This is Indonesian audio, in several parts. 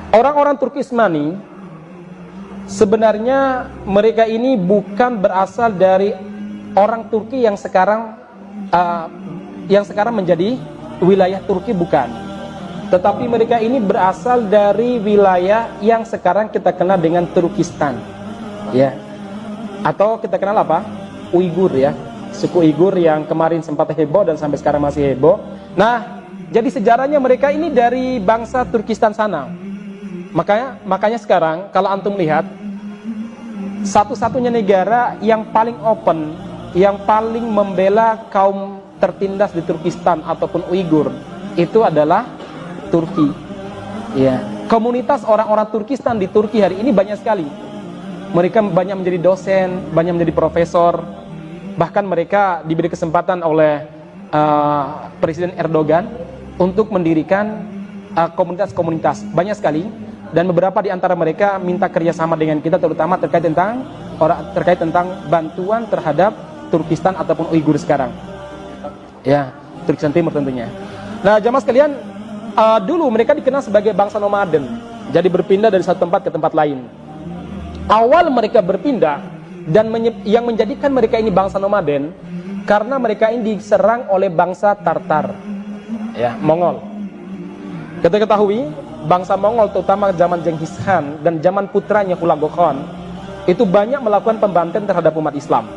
Orang-orang Turkismani sebenarnya mereka ini bukan berasal dari orang Turki yang sekarang menjadi wilayah Turki, bukan. Tetapi mereka ini berasal dari wilayah yang sekarang kita kenal dengan Turkistan, ya. Atau kita kenal apa? Uighur, ya. Suku Uighur yang kemarin sempat heboh dan sampai sekarang masih heboh. Nah, jadi sejarahnya mereka ini dari bangsa Turkistan sana. Makanya sekarang kalau antum lihat, satu-satunya negara yang paling open, yang paling membela kaum tertindas di Turkistan ataupun Uighur, itu adalah Turki. Ya. Komunitas orang-orang Turkistan di Turki hari ini banyak sekali. Mereka banyak menjadi dosen, banyak menjadi profesor. Bahkan mereka diberi kesempatan oleh Presiden Erdogan untuk mendirikan komunitas-komunitas. Banyak sekali. Dan beberapa di antara mereka minta kerjasama dengan kita, terutama terkait tentang bantuan terhadap Turkistan ataupun Uighur sekarang. Ya, Turkistan Timur tentunya. Nah, jamaah sekalian, dulu mereka dikenal sebagai bangsa nomaden, jadi berpindah dari satu tempat ke tempat lain. Awal mereka berpindah dan yang menjadikan mereka ini bangsa nomaden karena mereka ini diserang oleh bangsa Tartar, ya, Mongol. Kita ketahui bangsa Mongol, terutama zaman Genghis Khan dan zaman putranya Hulagu Khan, itu banyak melakukan pembantaian terhadap umat Islam.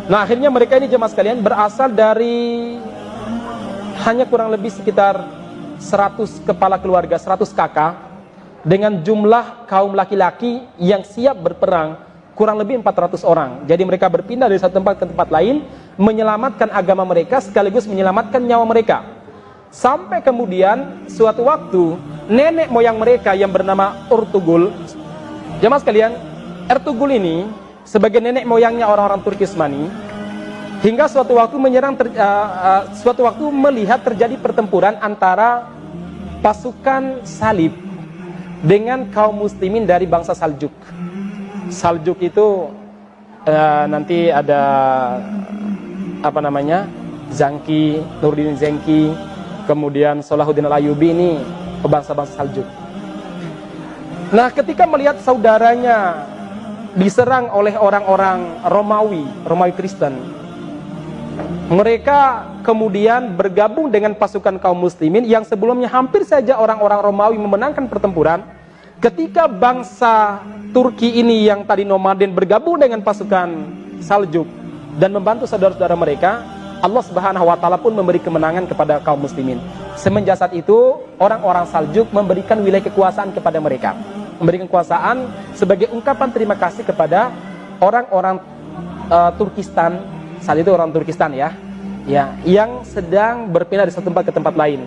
Nah, akhirnya mereka ini jemaah sekalian berasal dari hanya kurang lebih sekitar 100 kepala keluarga, 100 kakak, dengan jumlah kaum laki-laki yang siap berperang kurang lebih 400 orang. Jadi mereka berpindah dari satu tempat ke tempat lain, menyelamatkan agama mereka sekaligus menyelamatkan nyawa mereka. Sampai kemudian suatu waktu nenek moyang mereka yang bernama Ertugrul, jemaah sekalian, Ertugrul ini sebagai nenek moyangnya orang-orang Turkismani, hingga suatu waktu melihat terjadi pertempuran antara pasukan salib dengan kaum muslimin dari bangsa Saljuk. Saljuk itu nanti ada Zangki, Nuruddin Zengki, kemudian Salahuddin Al-Ayyubi, ini bangsa-bangsa Saljuk. Nah, ketika melihat saudaranya diserang oleh orang-orang Romawi Kristen, mereka kemudian bergabung dengan pasukan kaum muslimin yang sebelumnya hampir saja orang-orang Romawi memenangkan pertempuran. Ketika bangsa Turki ini yang tadi nomaden bergabung dengan pasukan Saljuk dan membantu saudara-saudara mereka, Allah Subhanahu wa taala pun memberi kemenangan kepada kaum muslimin. Semenjak saat itu, orang-orang Saljuk memberikan wilayah kekuasaan kepada mereka. Memberikan kekuasaan sebagai ungkapan terima kasih kepada orang-orang Turkistan. Saat itu orang Turkistan, ya, yang sedang berpindah dari satu tempat ke tempat lain.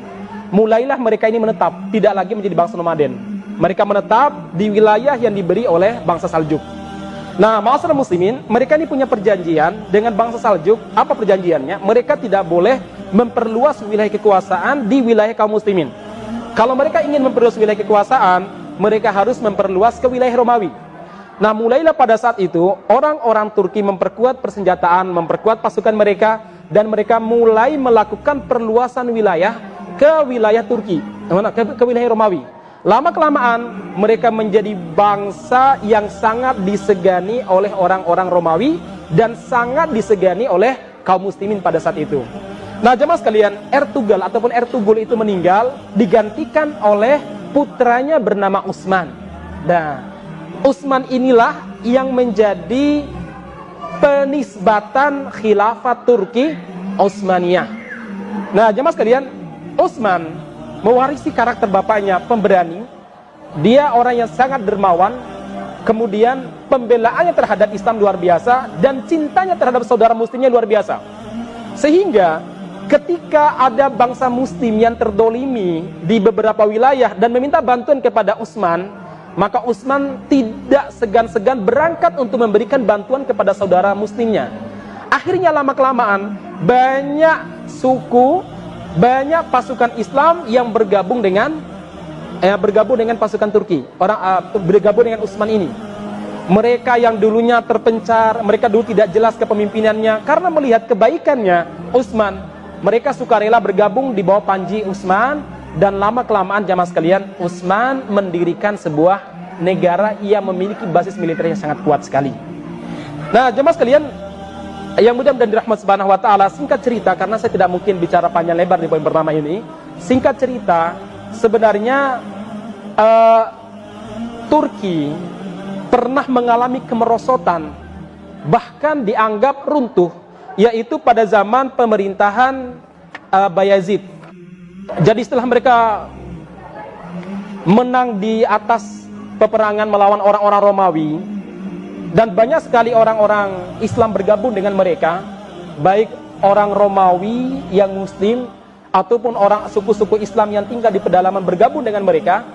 Mulailah mereka ini menetap, tidak lagi menjadi bangsa nomaden. Mereka menetap di wilayah yang diberi oleh bangsa Saljuk. Nah, ma'asyiral muslimin, mereka ini punya perjanjian dengan bangsa Saljuk. Apa perjanjiannya? Mereka tidak boleh memperluas wilayah kekuasaan di wilayah kaum muslimin. Kalau mereka ingin memperluas wilayah kekuasaan, mereka harus memperluas ke wilayah Romawi. Nah, mulailah pada saat itu orang-orang Turki memperkuat persenjataan, memperkuat pasukan mereka, dan mereka mulai melakukan perluasan wilayah ke wilayah Turki, ke wilayah Romawi. Lama-kelamaan mereka menjadi bangsa yang sangat disegani oleh orang-orang Romawi dan sangat disegani oleh kaum muslimin pada saat itu. Nah, jemaah sekalian, Ertugrul itu meninggal, digantikan oleh putranya bernama Utsman. Nah, Utsman inilah yang menjadi penisbatan khilafah Turki Utsmaniyah. Nah, jemaah sekalian, Utsman mewarisi karakter bapaknya, pemberani. Dia orang yang sangat dermawan. Kemudian pembelaannya terhadap Islam luar biasa, dan cintanya terhadap saudara muslimnya luar biasa. Sehingga ketika ada bangsa muslim yang terdolimi di beberapa wilayah dan meminta bantuan kepada Utsman, maka Utsman tidak segan-segan berangkat untuk memberikan bantuan kepada saudara muslimnya. Akhirnya lama-kelamaan banyak suku, banyak pasukan Islam yang bergabung dengan pasukan Turki, bergabung dengan Utsman ini. Mereka yang dulunya terpencar, mereka dulu tidak jelas kepemimpinannya, karena melihat kebaikannya Utsman, mereka sukarela bergabung di bawah panji Utsman Dan lama-kelamaan jamaah sekalian, Utsman mendirikan sebuah negara yang memiliki basis militer yang sangat kuat sekali. Nah, jamaah sekalian yang mudah-mudahan dirahmati Subhanahu wa taala, singkat cerita karena saya tidak mungkin bicara panjang lebar di poin pertama ini. Singkat cerita, sebenarnya Turki pernah mengalami kemerosotan, bahkan dianggap runtuh, yaitu pada zaman pemerintahan Bayazid. Jadi setelah mereka menang di atas peperangan melawan orang-orang Romawi, dan banyak sekali orang-orang Islam bergabung dengan mereka, baik orang Romawi yang Muslim ataupun orang suku-suku Islam yang tinggal di pedalaman bergabung dengan mereka.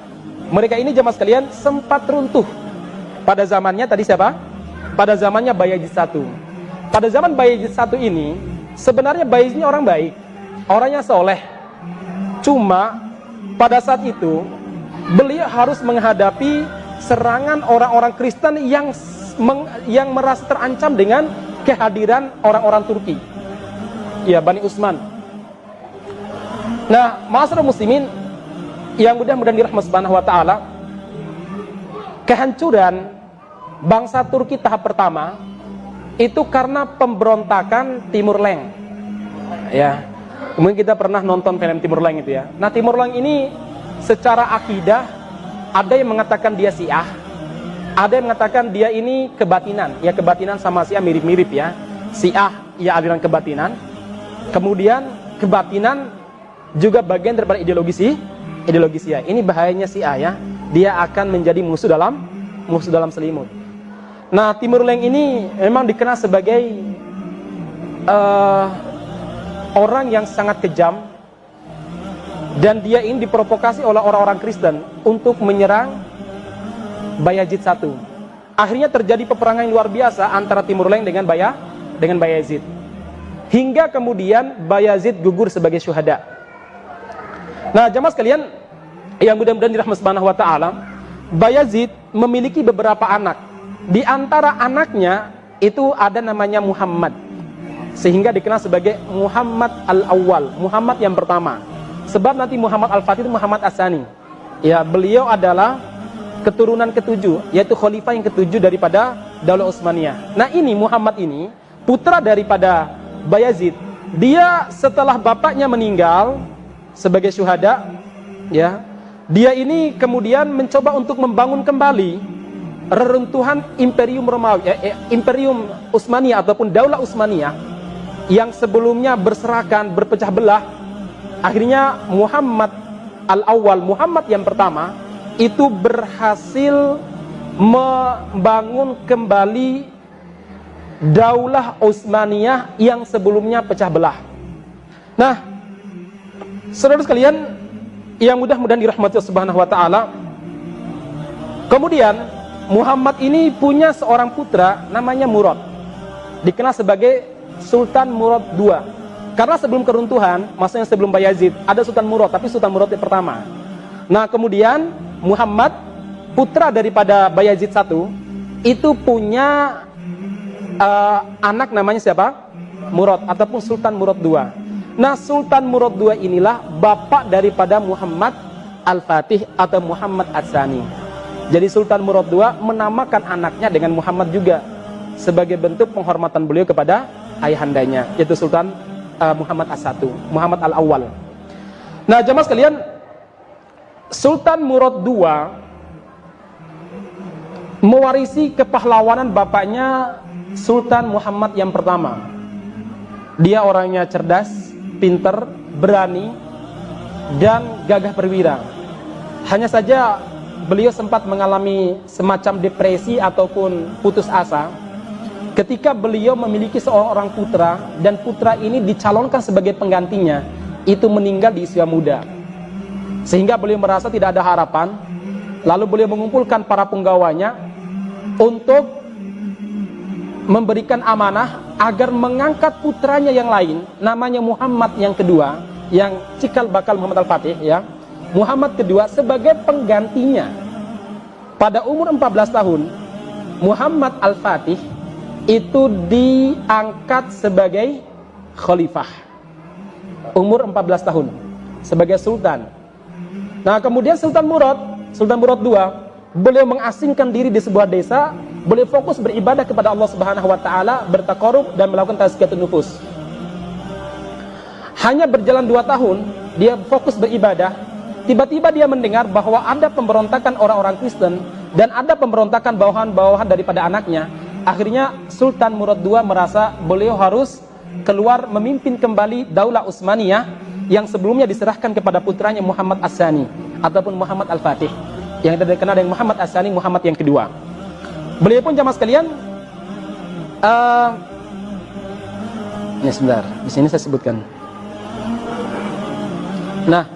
Mereka ini jemaah sekalian sempat runtuh pada zamannya tadi siapa? Pada zamannya Bayazid I. Pada zaman Bayazid I ini sebenarnya Bayazid ini orang baik, orangnya soleh. Cuma pada saat itu beliau harus menghadapi serangan orang-orang Kristen yang merasa terancam dengan kehadiran orang-orang Turki, ya, Bani Utsman. Nah, ma'asyiral muslimin yang mudah-mudahan dirahmati Subhanahu wa taala, kehancuran bangsa Turki tahap pertama itu karena pemberontakan Timur Leng, ya. Mungkin kita pernah nonton film Timur Leng itu, ya. Nah, Timur Leng ini secara akidah ada yang mengatakan dia Syiah, ada yang mengatakan dia ini kebatinan. Ya, kebatinan sama Syiah mirip-mirip, ya. Syiah ya aliran kebatinan, kemudian kebatinan juga bagian daripada ideologi Syiah. Ini bahayanya Syiah, ya. Dia akan menjadi musuh dalam selimut. Nah, Timur Leng ini memang dikenal sebagai orang yang sangat kejam, dan dia ini diprovokasi oleh orang-orang Kristen untuk menyerang Bayazid I. Akhirnya terjadi peperangan yang luar biasa antara Timur Leng dengan Bayazid, hingga kemudian Bayazid gugur sebagai syuhada. Nah, jamaah sekalian yang mudah-mudahan dirahmati Subhanahu wa taala, Bayazid memiliki beberapa anak. Di antara anaknya itu ada namanya Muhammad, sehingga dikenal sebagai Muhammad Al-Awwal, Muhammad yang pertama. Sebab nanti Muhammad Al-Fatih itu Muhammad As-Sani. Ya, beliau adalah keturunan ketujuh, yaitu khalifah yang ketujuh daripada Daulah Utsmaniyah. Nah, ini Muhammad ini putra daripada Bayazid. Dia setelah bapaknya meninggal sebagai syuhada, ya, dia ini kemudian mencoba untuk membangun kembali reruntuhan Imperium Romawi, Imperium Utsmaniyah ataupun Daulah Utsmaniyah yang sebelumnya berserakan, berpecah belah. Akhirnya Muhammad Al-Awwal, Muhammad yang pertama, itu berhasil membangun kembali Daulah Utsmaniyah yang sebelumnya pecah belah. Nah, saudara sekalian yang mudah-mudahan dirahmati Subhanahu wa taala, kemudian Muhammad ini punya seorang putra namanya Murad, dikenal sebagai Sultan Murad II. Karena sebelum keruntuhan, maksudnya sebelum Bayazid, ada Sultan Murad, tapi Sultan Murad yang pertama. Nah, kemudian Muhammad, putra daripada Bayazid I, itu punya anak namanya siapa? Murad, ataupun Sultan Murad II. Nah, Sultan Murad II inilah bapak daripada Muhammad Al-Fatih atau Muhammad As-Sani. Jadi Sultan Murad II menamakan anaknya dengan Muhammad juga, sebagai bentuk penghormatan beliau kepada ayahandanya, yaitu Sultan Muhammad As-I, Muhammad Al-Awwal. Nah, jamaah sekalian, Sultan Murad II mewarisi kepahlawanan bapaknya Sultan Muhammad yang pertama. Dia orangnya cerdas, pinter, berani, dan gagah perwira. Hanya saja beliau sempat mengalami semacam depresi ataupun putus asa ketika beliau memiliki seorang putra, dan putra ini dicalonkan sebagai penggantinya, itu meninggal di usia muda. Sehingga beliau merasa tidak ada harapan. Lalu beliau mengumpulkan para penggawanya untuk memberikan amanah agar mengangkat putranya yang lain, namanya Muhammad yang kedua, yang cikal bakal Muhammad Al-Fatih, ya, Muhammad kedua, sebagai penggantinya. Pada umur 14 tahun, Muhammad Al-Fatih itu diangkat sebagai khalifah. Umur 14 tahun sebagai sultan. Nah, kemudian Sultan Murad II, beliau mengasingkan diri di sebuah desa, beliau fokus beribadah kepada Allah Subhanahu wa taala, bertaqarrub dan melakukan tazkiyatun nufus. Hanya berjalan 2 tahun, dia fokus beribadah. Tiba-tiba dia mendengar bahwa ada pemberontakan orang-orang Kristen dan ada pemberontakan bawahan-bawahan daripada anaknya. Akhirnya Sultan Murad II merasa beliau harus keluar memimpin kembali Daulah Utsmaniyah yang sebelumnya diserahkan kepada putranya Muhammad As-Sani ataupun Muhammad Al-Fatih, yang dikenal dengan Muhammad As-Sani, Muhammad yang kedua. Beliau pun jamaah sekalian, ini sebentar, di sini saya sebutkan. Nah,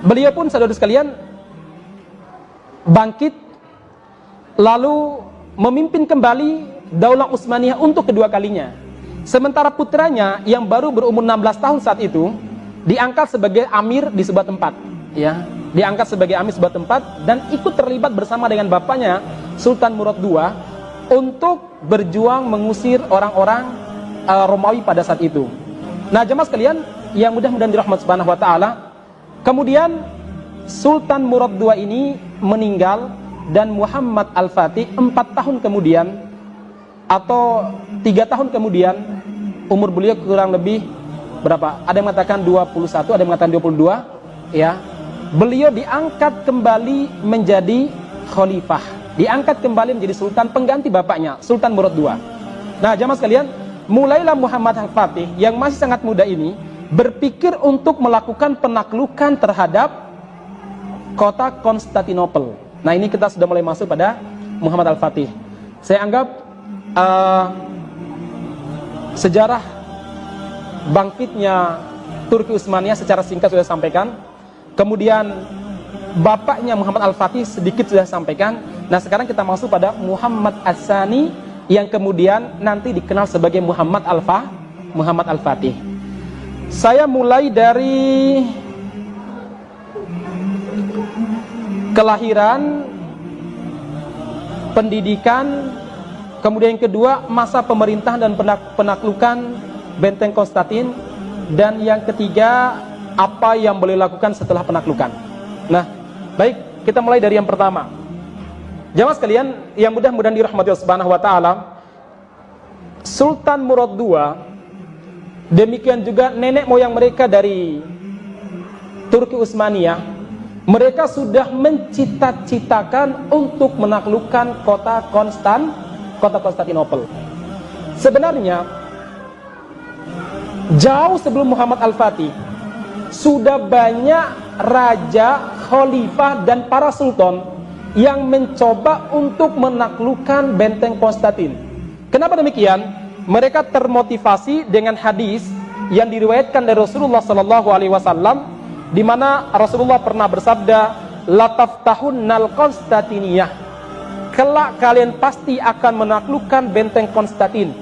beliau pun saudara sekalian bangkit lalu memimpin kembali Daulah Utsmaniyah untuk kedua kalinya. Sementara putranya yang baru berumur 16 tahun saat itu diangkat sebagai amir di sebuah tempat, ya, diangkat sebagai amir sebuah tempat dan ikut terlibat bersama dengan bapaknya Sultan Murad II untuk berjuang mengusir orang-orang Romawi pada saat itu. Nah, jemaah sekalian yang mudah-mudahan dirahmati Subhanahu wa taala, kemudian Sultan Murad II ini meninggal dan Muhammad Al-Fatih 4 tahun kemudian atau 3 tahun kemudian, umur beliau kurang lebih berapa? Ada yang mengatakan 21, ada yang mengatakan 22, ya. Beliau diangkat kembali menjadi khalifah, diangkat kembali menjadi sultan pengganti bapaknya, Sultan Murad II. Nah, jamaah sekalian, mulailah Muhammad Al-Fatih yang masih sangat muda ini berpikir untuk melakukan penaklukan terhadap kota Konstantinopel. Nah, ini kita sudah mulai masuk pada Muhammad Al-Fatih. Saya anggap sejarah bangkitnya Turki Utsmaniyah secara singkat sudah sampaikan. Kemudian bapaknya Muhammad Al-Fatih sedikit sudah sampaikan. Nah, sekarang kita masuk pada Muhammad As-Sani yang kemudian nanti dikenal sebagai Muhammad Al-Fatih. Saya mulai dari kelahiran, pendidikan, kemudian yang kedua masa pemerintahan dan penaklukan Benteng Konstantin, dan yang ketiga apa yang boleh lakukan setelah penaklukan. Nah, baik, kita mulai dari yang pertama. Jamaah sekalian yang mudah-mudahan dirahmati Allah Subhanahu wa taala, Sultan Murad II, demikian juga nenek moyang mereka dari Turki Utsmaniyah, mereka sudah mencita-citakan untuk menaklukkan kota Konstantinopel. Sebenarnya jauh sebelum Muhammad Al-Fatih sudah banyak raja, khalifah dan para sultan yang mencoba untuk menaklukkan benteng Konstantin. Kenapa demikian? Mereka termotivasi dengan hadis yang diriwayatkan dari Rasulullah SAW, di mana Rasulullah pernah bersabda, "Lataftahunal Konstantiniyah." Kelak kalian pasti akan menaklukkan benteng Konstantin.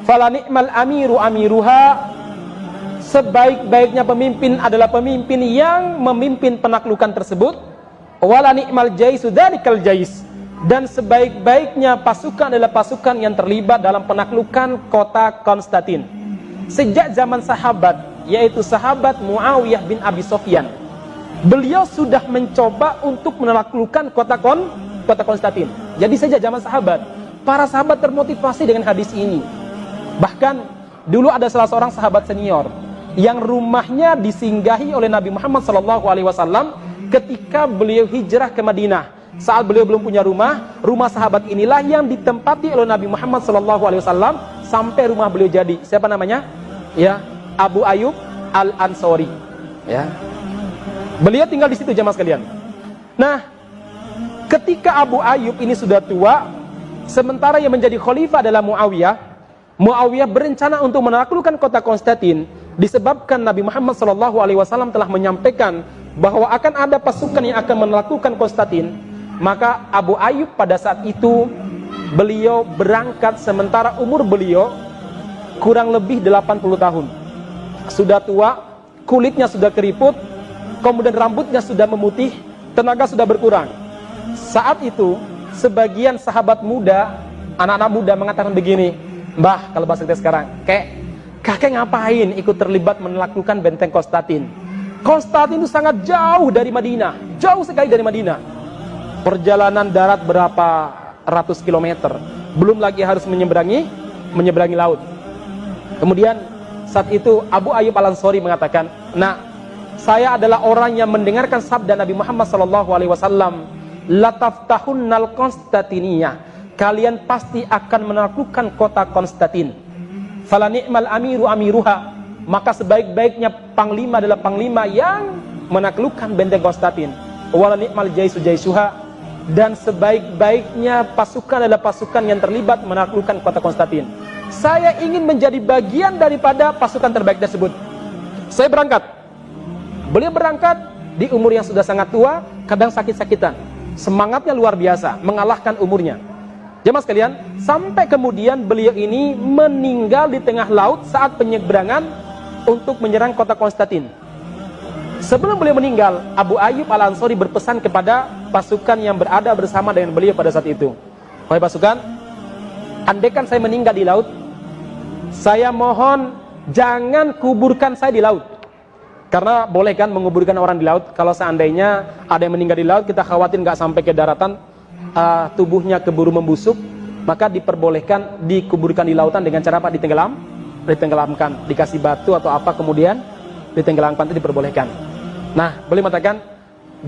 Fala ni'mal amiru amiruha. Sebaik-baiknya pemimpin adalah pemimpin yang memimpin penaklukan tersebut. Wala ni'mal jaisu dzalikal jais. Dan sebaik-baiknya pasukan adalah pasukan yang terlibat dalam penaklukan kota Konstantin. Sejak zaman sahabat, yaitu sahabat Muawiyah bin Abi Sufyan, beliau sudah mencoba untuk menaklukkan kota Konstantin. Jadi sejak zaman sahabat, para sahabat termotivasi dengan hadis ini. Bahkan dulu ada salah seorang sahabat senior yang rumahnya disinggahi oleh Nabi Muhammad SAW ketika beliau hijrah ke Madinah. Saat beliau belum punya rumah sahabat inilah yang ditempati oleh Nabi Muhammad SAW sampai rumah beliau jadi. Siapa namanya? Ya, Abu Ayyub Al-Ansori. Ya, beliau tinggal di situ jamaah sekalian. Nah, ketika Abu Ayyub ini sudah tua, sementara yang menjadi khalifah adalah Muawiyah berencana untuk menaklukkan kota Konstantin disebabkan Nabi Muhammad SAW telah menyampaikan bahwa akan ada pasukan yang akan menaklukkan Konstantin. Maka Abu Ayyub pada saat itu beliau berangkat sementara umur beliau kurang lebih 80 tahun. Sudah tua, kulitnya sudah keriput, kemudian rambutnya sudah memutih, tenaga sudah berkurang. Saat itu sebagian sahabat muda, anak-anak muda mengatakan begini, "Mbah, kalau bahasa kita sekarang, kakek ngapain ikut terlibat menaklukkan benteng Konstantin? Konstantin itu sangat jauh dari Madinah, jauh sekali dari Madinah. Perjalanan darat berapa ratus kilometer, belum lagi harus menyeberangi laut. Kemudian saat itu Abu Ayyub Al-Ansari mengatakan, "Nah, saya adalah orang yang mendengarkan sabda Nabi Muhammad SAW, lataftahunal Konstantiniyah, kalian pasti akan menaklukkan kota Konstantin. Fala ni'mal amiru amiruha, maka sebaik-baiknya panglima adalah panglima yang menaklukkan benteng Konstantin. Wala ni'mal jaisu jaisuha, dan sebaik-baiknya pasukan adalah pasukan yang terlibat menaklukkan kota Konstantin. Saya ingin menjadi bagian daripada pasukan terbaik tersebut. Saya berangkat." Beliau berangkat di umur yang sudah sangat tua, kadang sakit-sakitan. Semangatnya luar biasa, mengalahkan umurnya. Jemaah sekalian, sampai kemudian beliau ini meninggal di tengah laut saat penyeberangan untuk menyerang kota Konstantin. Sebelum beliau meninggal, Abu Ayyub Al-Ansari berpesan kepada pasukan yang berada bersama dengan beliau pada saat itu. "Wahai pasukan, andaikan saya meninggal di laut, saya mohon jangan kuburkan saya di laut. Karena boleh kan menguburkan orang di laut. Kalau seandainya ada yang meninggal di laut, kita khawatir nggak sampai ke daratan, tubuhnya keburu membusuk, maka diperbolehkan dikuburkan di lautan dengan cara apa? Ditenggelamkan, dikasih batu atau apa, kemudian ditenggelamkan, itu diperbolehkan. Nah, beliau mengatakan,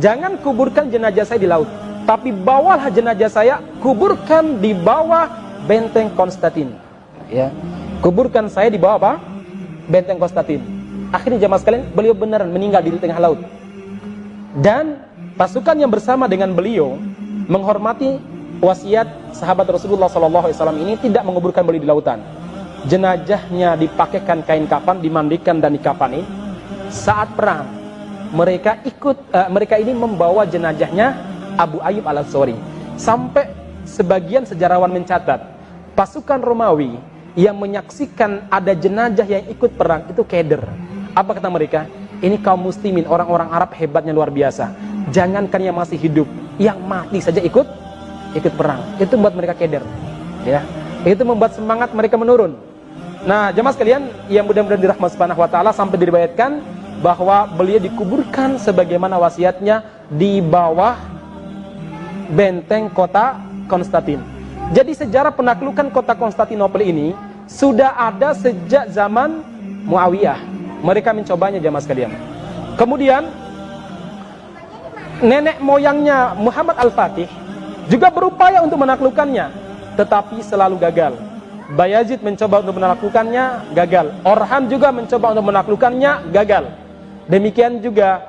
jangan kuburkan jenazah saya di laut, tapi bawalah jenazah saya, kuburkan di bawah benteng Konstantin. Ya, kuburkan saya di bawah apa? Benteng Konstantin. Akhirnya jemaah sekalian, beliau beneran meninggal di tengah laut. Dan pasukan yang bersama dengan beliau menghormati wasiat sahabat Rasulullah SAW ini, tidak menguburkan beliau di lautan. Jenazahnya dipakaikan kain kafan, dimandikan dan dikafani. Saat perang, mereka ini membawa jenazahnya Abu Ayyub Al-Ansari. Sampai sebagian sejarawan mencatat, pasukan Romawi yang menyaksikan ada jenazah yang ikut perang itu keder. Apa kata mereka? Ini kaum muslimin, orang-orang Arab hebatnya luar biasa. Jangankan yang masih hidup, yang mati saja ikut perang. Itu membuat mereka keder. Ya, itu membuat semangat mereka menurun. Nah, jemaah sekalian yang mudah-mudahan dirahmati Subhanahu wa taala, sampai diriwayatkan bahwa beliau dikuburkan sebagaimana wasiatnya di bawah benteng kota Konstantin. Jadi sejarah penaklukan kota Konstantinopel ini sudah ada sejak zaman Muawiyah. Mereka mencobanya jemaah sekalian. Kemudian nenek moyangnya Muhammad Al-Fatih juga berupaya untuk menaklukkannya, tetapi selalu gagal. Bayazid mencoba untuk menaklukkannya, gagal. Orhan juga mencoba untuk menaklukkannya, gagal. Demikian juga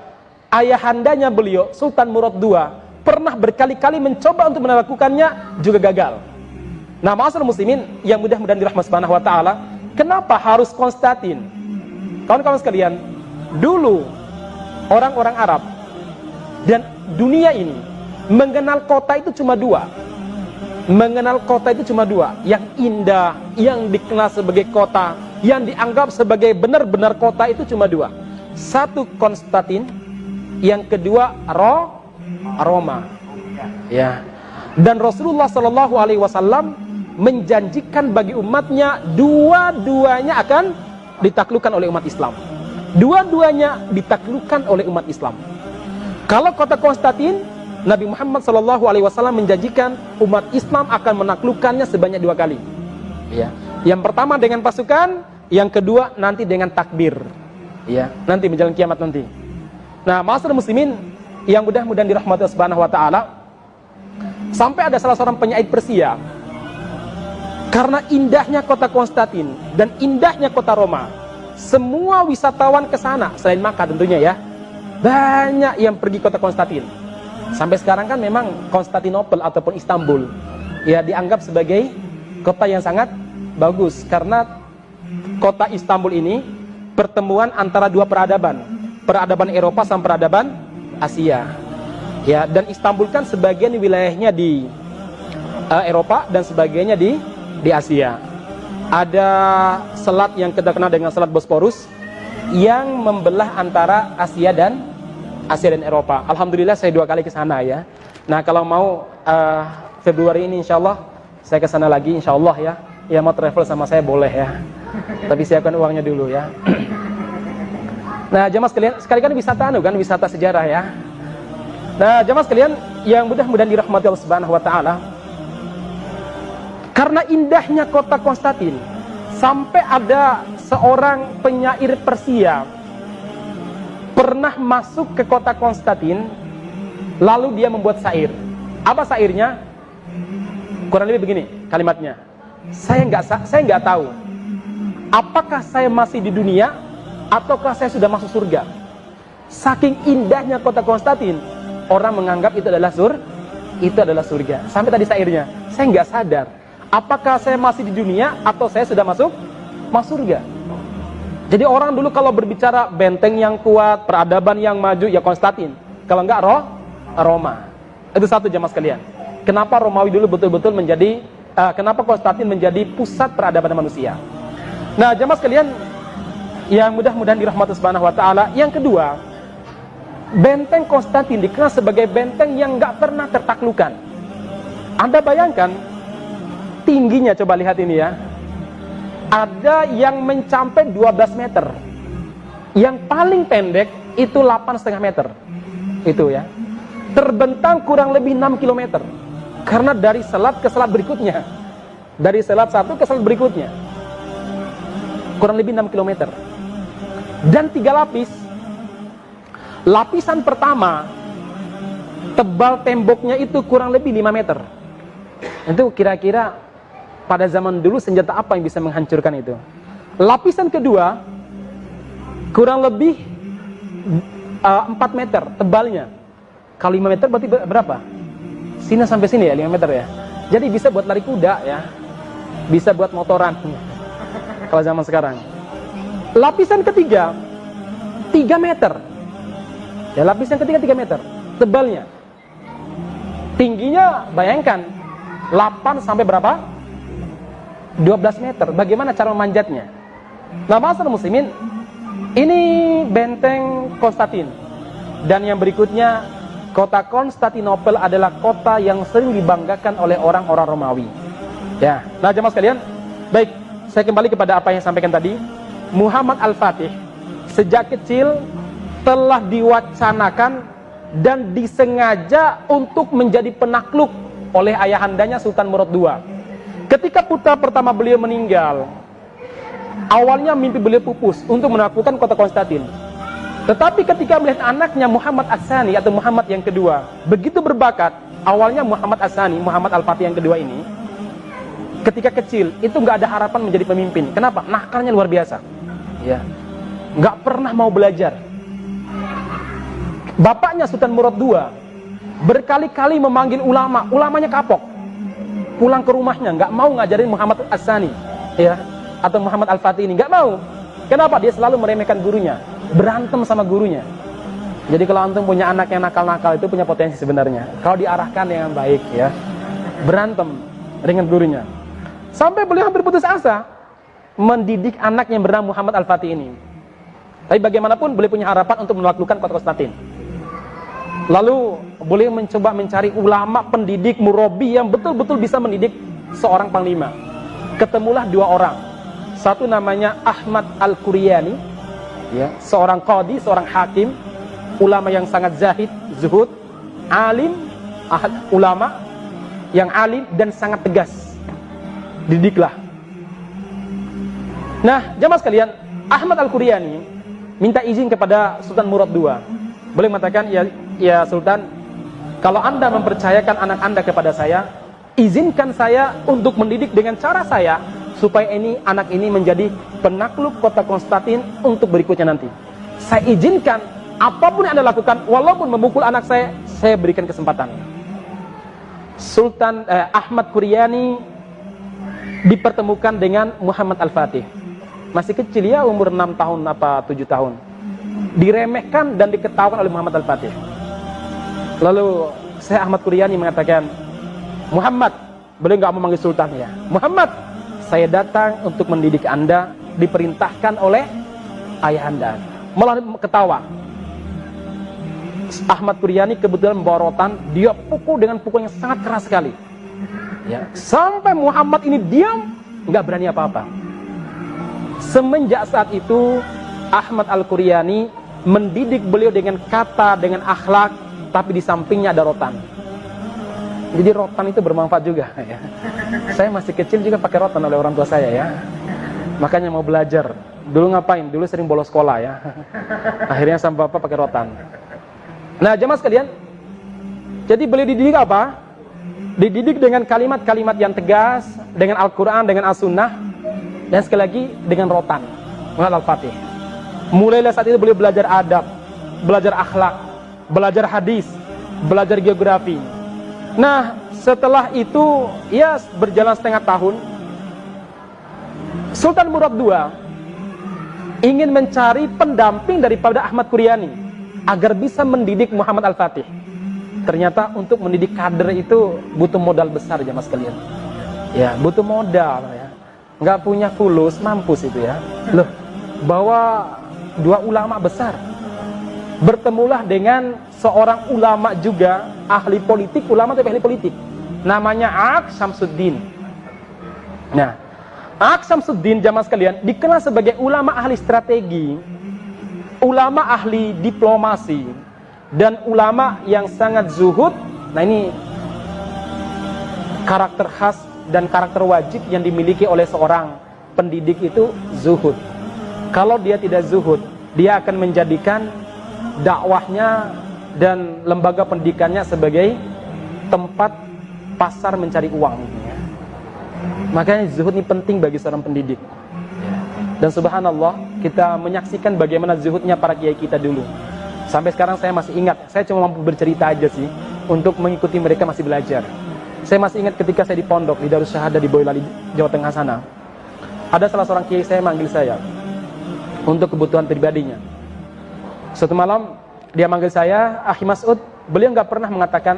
ayahandanya beliau, Sultan Murad II, pernah berkali-kali mencoba untuk menaklukkannya, juga gagal. Nah, ma'asyiral muslimin yang mudah-mudahan dirahmati Subhanahu wa taala, kenapa harus Konstantin? Kawan-kawan sekalian, dulu orang-orang Arab dan dunia ini mengenal kota itu cuma dua. Mengenal kota itu cuma dua, yang indah, yang dikenal sebagai kota, yang dianggap sebagai benar-benar kota itu cuma dua. Satu Konstantin, yang kedua Roma. Ya. Dan Rasulullah SAW menjanjikan bagi umatnya dua-duanya akan ditaklukkan oleh umat Islam. Dua-duanya ditaklukkan oleh umat Islam. Kalau kota Konstantin, Nabi Muhammad SAW menjanjikan umat Islam akan menaklukkannya sebanyak 2 kali. Ya. Yang pertama dengan pasukan, yang kedua nanti dengan takbir. Ya, nanti menjelang kiamat nanti. Nah, ma'asyiral muslimin yang mudah-mudahan dirahmati Subhanahu wa taala, sampai ada salah seorang penyair Persia, karena indahnya kota Konstantin dan indahnya kota Roma, semua wisatawan ke sana selain Makkah tentunya ya, banyak yang pergi kota Konstantin. Sampai sekarang kan memang Konstantinopel ataupun Istanbul ya dianggap sebagai kota yang sangat bagus, karena kota Istanbul ini pertemuan antara dua peradaban Eropa sama peradaban Asia. Ya, dan Istanbul kan sebagian wilayahnya di Eropa dan sebagainya di Asia. Ada selat yang kita kenal dengan Selat Bosporus yang membelah antara Asia dan Eropa. Alhamdulillah saya 2 kali ke sana ya. Nah, kalau mau Februari ini insyaallah saya ke sana lagi insyaallah ya. Ya mau travel sama saya boleh ya. Tapi siapkan uangnya dulu ya. Nah, jemaah sekalian, sekali kan wisata sejarah ya. Nah, jemaah sekalian yang mudah-mudahan dirahmati Allah Subhanahu wa taala. Karena indahnya kota Konstantin, sampai ada seorang penyair Persia pernah masuk ke kota Konstantin, lalu dia membuat syair. Apa syairnya? Kurang lebih begini kalimatnya. Saya nggak tahu apakah saya masih di dunia ataukah saya sudah masuk surga. Saking indahnya kota Konstantin, orang menganggap itu adalah surga. Sampai tadi syairnya, saya nggak sadar apakah saya masih di dunia atau saya sudah masuk surga. Jadi orang dulu kalau berbicara benteng yang kuat, peradaban yang maju, ya Konstantin. Kalau enggak Roma. Itu satu jemaah sekalian. Kenapa Romawi dulu betul-betul menjadi, kenapa Konstantin menjadi pusat peradaban manusia. Nah jemaah sekalian yang mudah-mudahan dirahmati Subhanahu wa taala. Yang kedua, benteng Konstantin dikenal sebagai benteng yang enggak pernah tertaklukkan. Anda bayangkan tingginya, coba lihat ini ya. Ada yang mencapai 12 meter. Yang paling pendek itu 8,5 meter. Itu ya. Terbentang kurang lebih 6 km. Karena dari selat ke selat berikutnya. Dari selat satu ke selat berikutnya. Kurang lebih 6 km. Dan 3 lapis. Lapisan pertama, tebal temboknya itu kurang lebih 5 meter. Itu kira-kira pada zaman dulu senjata apa yang bisa menghancurkan itu? Lapisan kedua kurang lebih 4 meter tebalnya. Kalau 5 meter berarti berapa? Sini sampai sini ya, 5 meter ya. Jadi bisa buat lari kuda ya. Bisa buat motoran. Kalau zaman sekarang. Lapisan ketiga 3 meter. Ya, lapisan ketiga 3 meter tebalnya. Tingginya bayangkan 8 sampai berapa? 12 meter. Bagaimana cara memanjatnya? Nah, ma'asyiral muslimin, ini benteng Konstantin. Dan yang berikutnya, kota Konstantinopel adalah kota yang sering dibanggakan oleh orang-orang Romawi. Ya. Nah, jemaah sekalian, baik, saya kembali kepada apa yang saya sampaikan tadi. Muhammad Al-Fatih sejak kecil telah diwacanakan dan disengaja untuk menjadi penakluk oleh ayahandanya Sultan Murad II. Ketika putra pertama beliau meninggal, awalnya mimpi beliau pupus untuk menaklukkan kota Konstantin. Tetapi ketika melihat anaknya Muhammad As-Sani atau Muhammad yang kedua, begitu berbakat. Awalnya Muhammad As-Sani, Muhammad Al-Fatih yang kedua ini, ketika kecil itu nggak ada harapan menjadi pemimpin. Kenapa? Nakalnya luar biasa. Ya, nggak pernah mau belajar. Bapaknya Sultan Murad II berkali-kali memanggil ulama, ulamanya kapok. Pulang ke rumahnya, nggak mau ngajarin Muhammad As-Sani ya, atau Muhammad Al-Fatih ini, nggak mau. Kenapa? Dia selalu meremehkan gurunya, berantem sama gurunya. Jadi kalau antum punya anak yang nakal-nakal itu punya potensi sebenarnya. Kalau diarahkan dengan baik ya, berantem dengan gurunya. Sampai beliau hampir putus asa mendidik anak yang bernama Muhammad Al-Fatih ini. Tapi bagaimanapun beliau punya harapan untuk menaklukkan kota Konstantin. Lalu beliau mencoba mencari ulama, pendidik, murabi yang betul-betul bisa mendidik seorang panglima. Ketemulah 2 orang. Satu namanya Ahmad Al-Quryani, ya, seorang qadi, seorang hakim, ulama yang sangat zahid, zuhud, alim, ulama yang alim dan sangat tegas. Didiklah. Nah, jamaah sekalian, Ahmad Al-Quryani minta izin kepada Sultan Murad II. Boleh mengatakan, ya Sultan, kalau Anda mempercayakan anak Anda kepada saya, izinkan saya untuk mendidik dengan cara saya, supaya anak ini menjadi penakluk kota Konstantin untuk berikutnya nanti. Saya izinkan, apapun yang Anda lakukan, walaupun memukul anak saya berikan kesempatan. Sultan Ahmad Quryani dipertemukan dengan Muhammad Al-Fatih. Masih kecil ya, umur 6 tahun apa 7 tahun. Diremehkan dan diketawakan oleh Muhammad Al-Fatih. Lalu saya Ahmad Quryani mengatakan, Muhammad, beliau nggak mau manggil Sultan ya. Muhammad, saya datang untuk mendidik Anda, diperintahkan oleh ayahanda. Malah ketawa. Ahmad Quryani kebetulan membawa rotan, dia pukul dengan pukul yang sangat keras sekali. Ya, sampai Muhammad ini diam, nggak berani apa-apa. Semenjak saat itu Ahmad Al-Quryani mendidik beliau dengan kata, dengan akhlak, tapi di sampingnya ada rotan. Jadi rotan itu bermanfaat juga ya. Saya masih kecil juga pakai rotan oleh orang tua saya ya. Makanya mau belajar. Dulu ngapain? Dulu sering bolos sekolah ya. Akhirnya sama bapak pakai rotan. Nah, jemaah sekalian, jadi beliau dididik apa? Dididik dengan kalimat-kalimat yang tegas, dengan Al-Quran, dengan As-Sunnah, dan sekali lagi dengan rotan, Muhammad Al-Fatih. Mulailah saat itu beliau belajar adab, belajar akhlak, belajar hadis, belajar geografi. Nah, setelah itu, ya berjalan setengah tahun, Sultan Murad II ingin mencari pendamping daripada Ahmad Quryani agar bisa mendidik Muhammad Al-Fatih. Ternyata untuk mendidik kader itu butuh modal besar, jemaah sekalian. Ya, butuh modal ya. Nggak punya fulus, mampus itu ya. Loh, bawa dua ulama besar. Bertemulah dengan seorang ulama juga, ahli politik, ulama tapi ahli politik. Namanya Aqs Syamsuddin. Nah, Aqs Syamsuddin, jamaah sekalian, dikenal sebagai ulama ahli strategi, ulama ahli diplomasi, dan ulama yang sangat zuhud. Nah, ini karakter khas dan karakter wajib yang dimiliki oleh seorang pendidik itu, zuhud. Kalau dia tidak zuhud, dia akan menjadikan dakwahnya dan lembaga pendidikannya sebagai tempat pasar mencari uang. Makanya zuhud ini penting bagi seorang pendidik. Dan subhanallah, kita menyaksikan bagaimana zuhudnya para kiai kita dulu. Sampai sekarang saya masih ingat, saya cuma mampu bercerita aja sih, untuk mengikuti mereka masih belajar. Saya masih ingat ketika saya di pondok, di Darussyahadah di Boyolali, Jawa Tengah sana. Ada salah seorang kiai saya manggil saya, untuk kebutuhan pribadinya. Suatu malam, dia manggil saya, Akhi Mas'ud. Beliau nggak pernah mengatakan,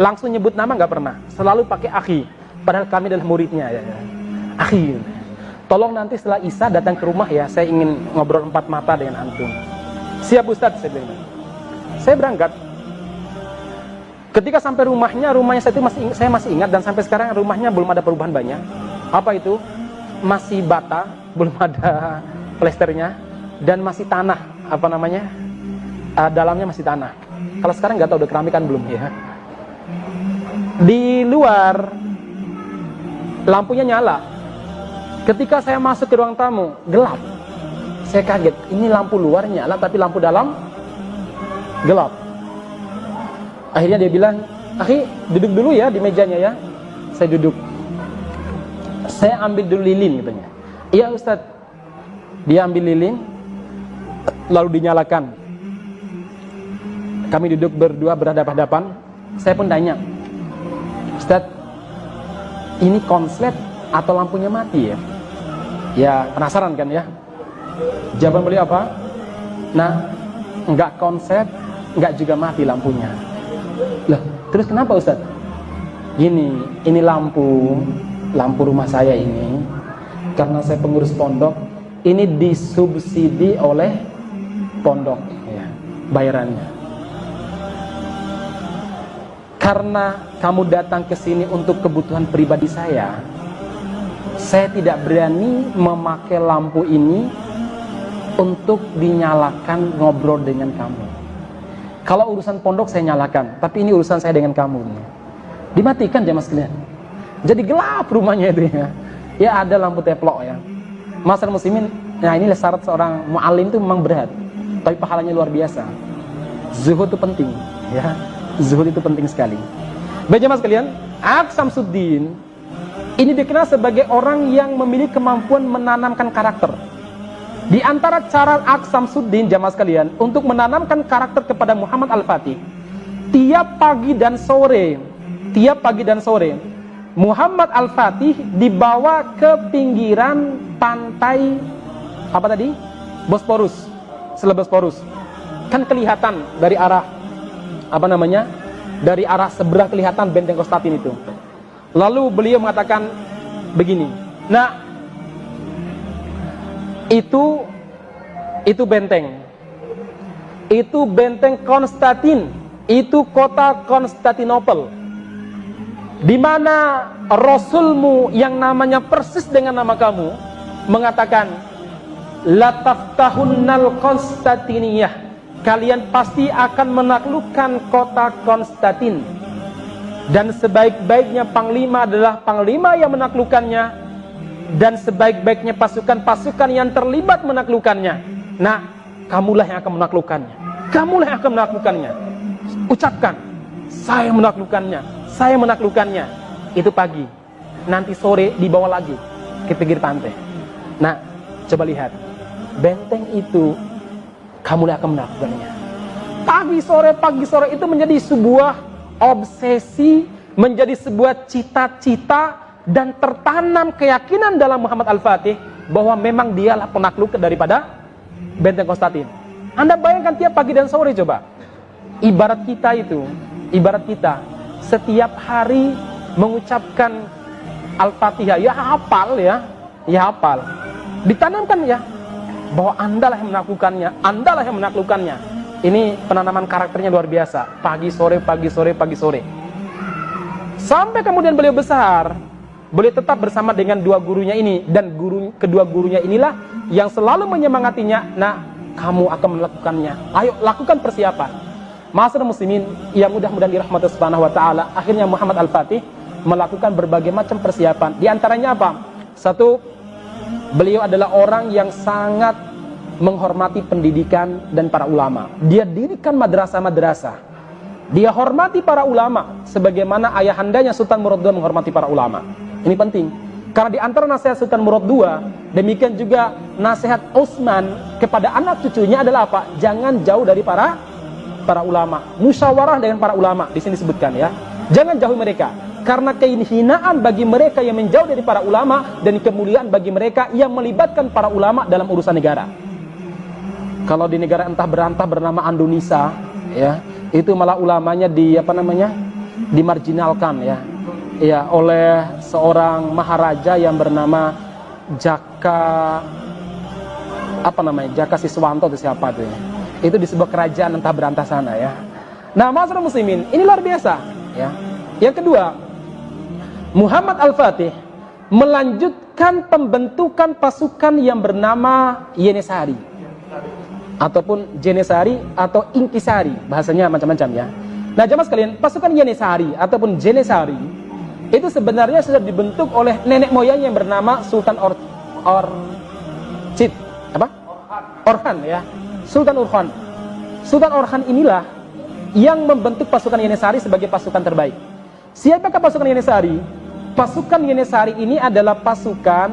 langsung nyebut nama nggak pernah. Selalu pakai akhi, padahal kami adalah muridnya. Ya. Akhi, tolong nanti setelah Isya datang ke rumah ya, saya ingin ngobrol 4 mata dengan antum. Siap Ustadz, saya bilang. Saya berangkat. Ketika sampai rumahnya saya masih ingat, dan sampai sekarang rumahnya belum ada perubahan banyak. Apa itu? Masih bata, belum ada plesternya, dan masih tanah, dalamnya masih tanah. Kalau sekarang nggak tahu, udah keramik kan belum ya. Di luar lampunya nyala. Ketika saya masuk ke ruang tamu, gelap. Saya kaget, ini lampu luar nyala tapi lampu dalam gelap. Akhirnya dia bilang, "Akhi, duduk dulu ya di mejanya ya." Saya duduk. Saya ambil dulu lilin katanya. "Iya Ustadz." Dia ambil lilin, lalu dinyalakan. Kami duduk berdua berhadapan-hadapan. Saya pun tanya, "Ustadz, ini konslet atau lampunya mati ya?" Ya penasaran kan ya. Jawaban beliau apa? Nah, enggak konslet, enggak juga mati lampunya. Lah, terus kenapa Ustadz? Gini, ini lampu rumah saya ini, karena saya pengurus pondok, ini disubsidi oleh pondok ya, bayarannya. Karena kamu datang ke sini untuk kebutuhan pribadi saya tidak berani memakai lampu ini untuk dinyalakan ngobrol dengan kamu. Kalau urusan pondok saya nyalakan, tapi ini urusan saya dengan kamu. Dimatikan jemaah sekalian. Jadi gelap rumahnya itu ya. Ya ada lampu teplok ya. Masyarakat muslimin, nah ini syarat seorang mu'alim itu memang berat, tapi pahalanya luar biasa. Zuhud itu penting ya. Zuhud itu penting sekali. Baik jemaah sekalian, Aqs Syamsuddin ini dikenal sebagai orang yang memiliki kemampuan menanamkan karakter. Di antara cara Aqs Syamsuddin, jemaah sekalian, untuk menanamkan karakter kepada Muhammad Al-Fatih, tiap pagi dan sore, Muhammad Al-Fatih dibawa ke pinggiran pantai apa tadi? Bosporus, Selat Bosporus. Kan kelihatan dari arah dari arah seberang kelihatan benteng Konstantin itu. Lalu beliau mengatakan begini, nah itu benteng Konstantin, itu kota Konstantinopel, di mana Rasulmu yang namanya persis dengan nama kamu mengatakan, Lataftahunnal Konstantiniyah, kalian pasti akan menaklukkan kota Konstantin. Dan sebaik-baiknya panglima adalah panglima yang menaklukkannya, dan sebaik-baiknya pasukan-pasukan yang terlibat menaklukkannya. Nah, kamulah yang akan menaklukkannya. Kamulah yang akan menaklukkannya. Ucapkan, saya menaklukkannya, saya menaklukkannya. Itu pagi. Nanti sore dibawa lagi ke pinggir pantai. Nah, coba lihat. Benteng itu kamulah yang akan menaklukkannya. Pagi sore itu menjadi sebuah obsesi, menjadi sebuah cita-cita, dan tertanam keyakinan dalam Muhammad Al-Fatih bahwa memang dialah penakluk daripada benteng Konstantin. Anda bayangkan tiap pagi dan sore coba. Ibarat kita setiap hari mengucapkan Al-Fatihah, ya hafal. Ditanamkan ya bahwa Andalah yang menaklukkannya, Andalah yang menaklukkannya. Ini penanaman karakternya luar biasa. Pagi sore. Sampai kemudian beliau besar, beliau tetap bersama dengan dua gurunya ini, dan kedua gurunya inilah yang selalu menyemangatinya. Nah, kamu akan melakukannya. Ayo lakukan persiapan. Ma'asyiral muslimin yang mudah-mudahan dirahmati Subhanahu wa taala, akhirnya Muhammad Al-Fatih melakukan berbagai macam persiapan. Di antaranya apa? Satu, beliau adalah orang yang sangat menghormati pendidikan dan para ulama. Dia dirikan madrasah-madrasah. Dia hormati para ulama sebagaimana ayahandanya Sultan Murad II menghormati para ulama. Ini penting. Karena di antara nasihat Sultan Murad II, demikian juga nasihat Utsman kepada anak cucunya adalah apa? Jangan jauh dari para ulama. Musyawarah dengan para ulama, di sini disebutkan ya. Jangan jauhi mereka. Karena kehinaan bagi mereka yang menjauh dari para ulama, dan kemuliaan bagi mereka yang melibatkan para ulama dalam urusan negara. Kalau di negara entah berantah bernama Indonesia, ya, itu malah ulamanya dimarginalkan ya oleh seorang maharaja yang bernama Jaka Siswanto atau siapa itu ya. Itu di sebuah kerajaan entah berantah sana ya. Nah, ma'asyiral muslimin, ini luar biasa ya. Yang kedua, Muhammad Al-Fatih melanjutkan pembentukan pasukan yang bernama Yenisari ataupun Jenesari atau Inkisari, bahasanya macam-macam ya. Nah, jamaah sekalian, pasukan Yenisari ataupun Jenesari itu sebenarnya sudah dibentuk oleh nenek moyangnya yang bernama Sultan Orhan ya. Sultan Orhan. Sultan Orhan inilah yang membentuk pasukan Yenisari sebagai pasukan terbaik. Siapakah pasukan Yenisari? Pasukan Yenisari ini adalah pasukan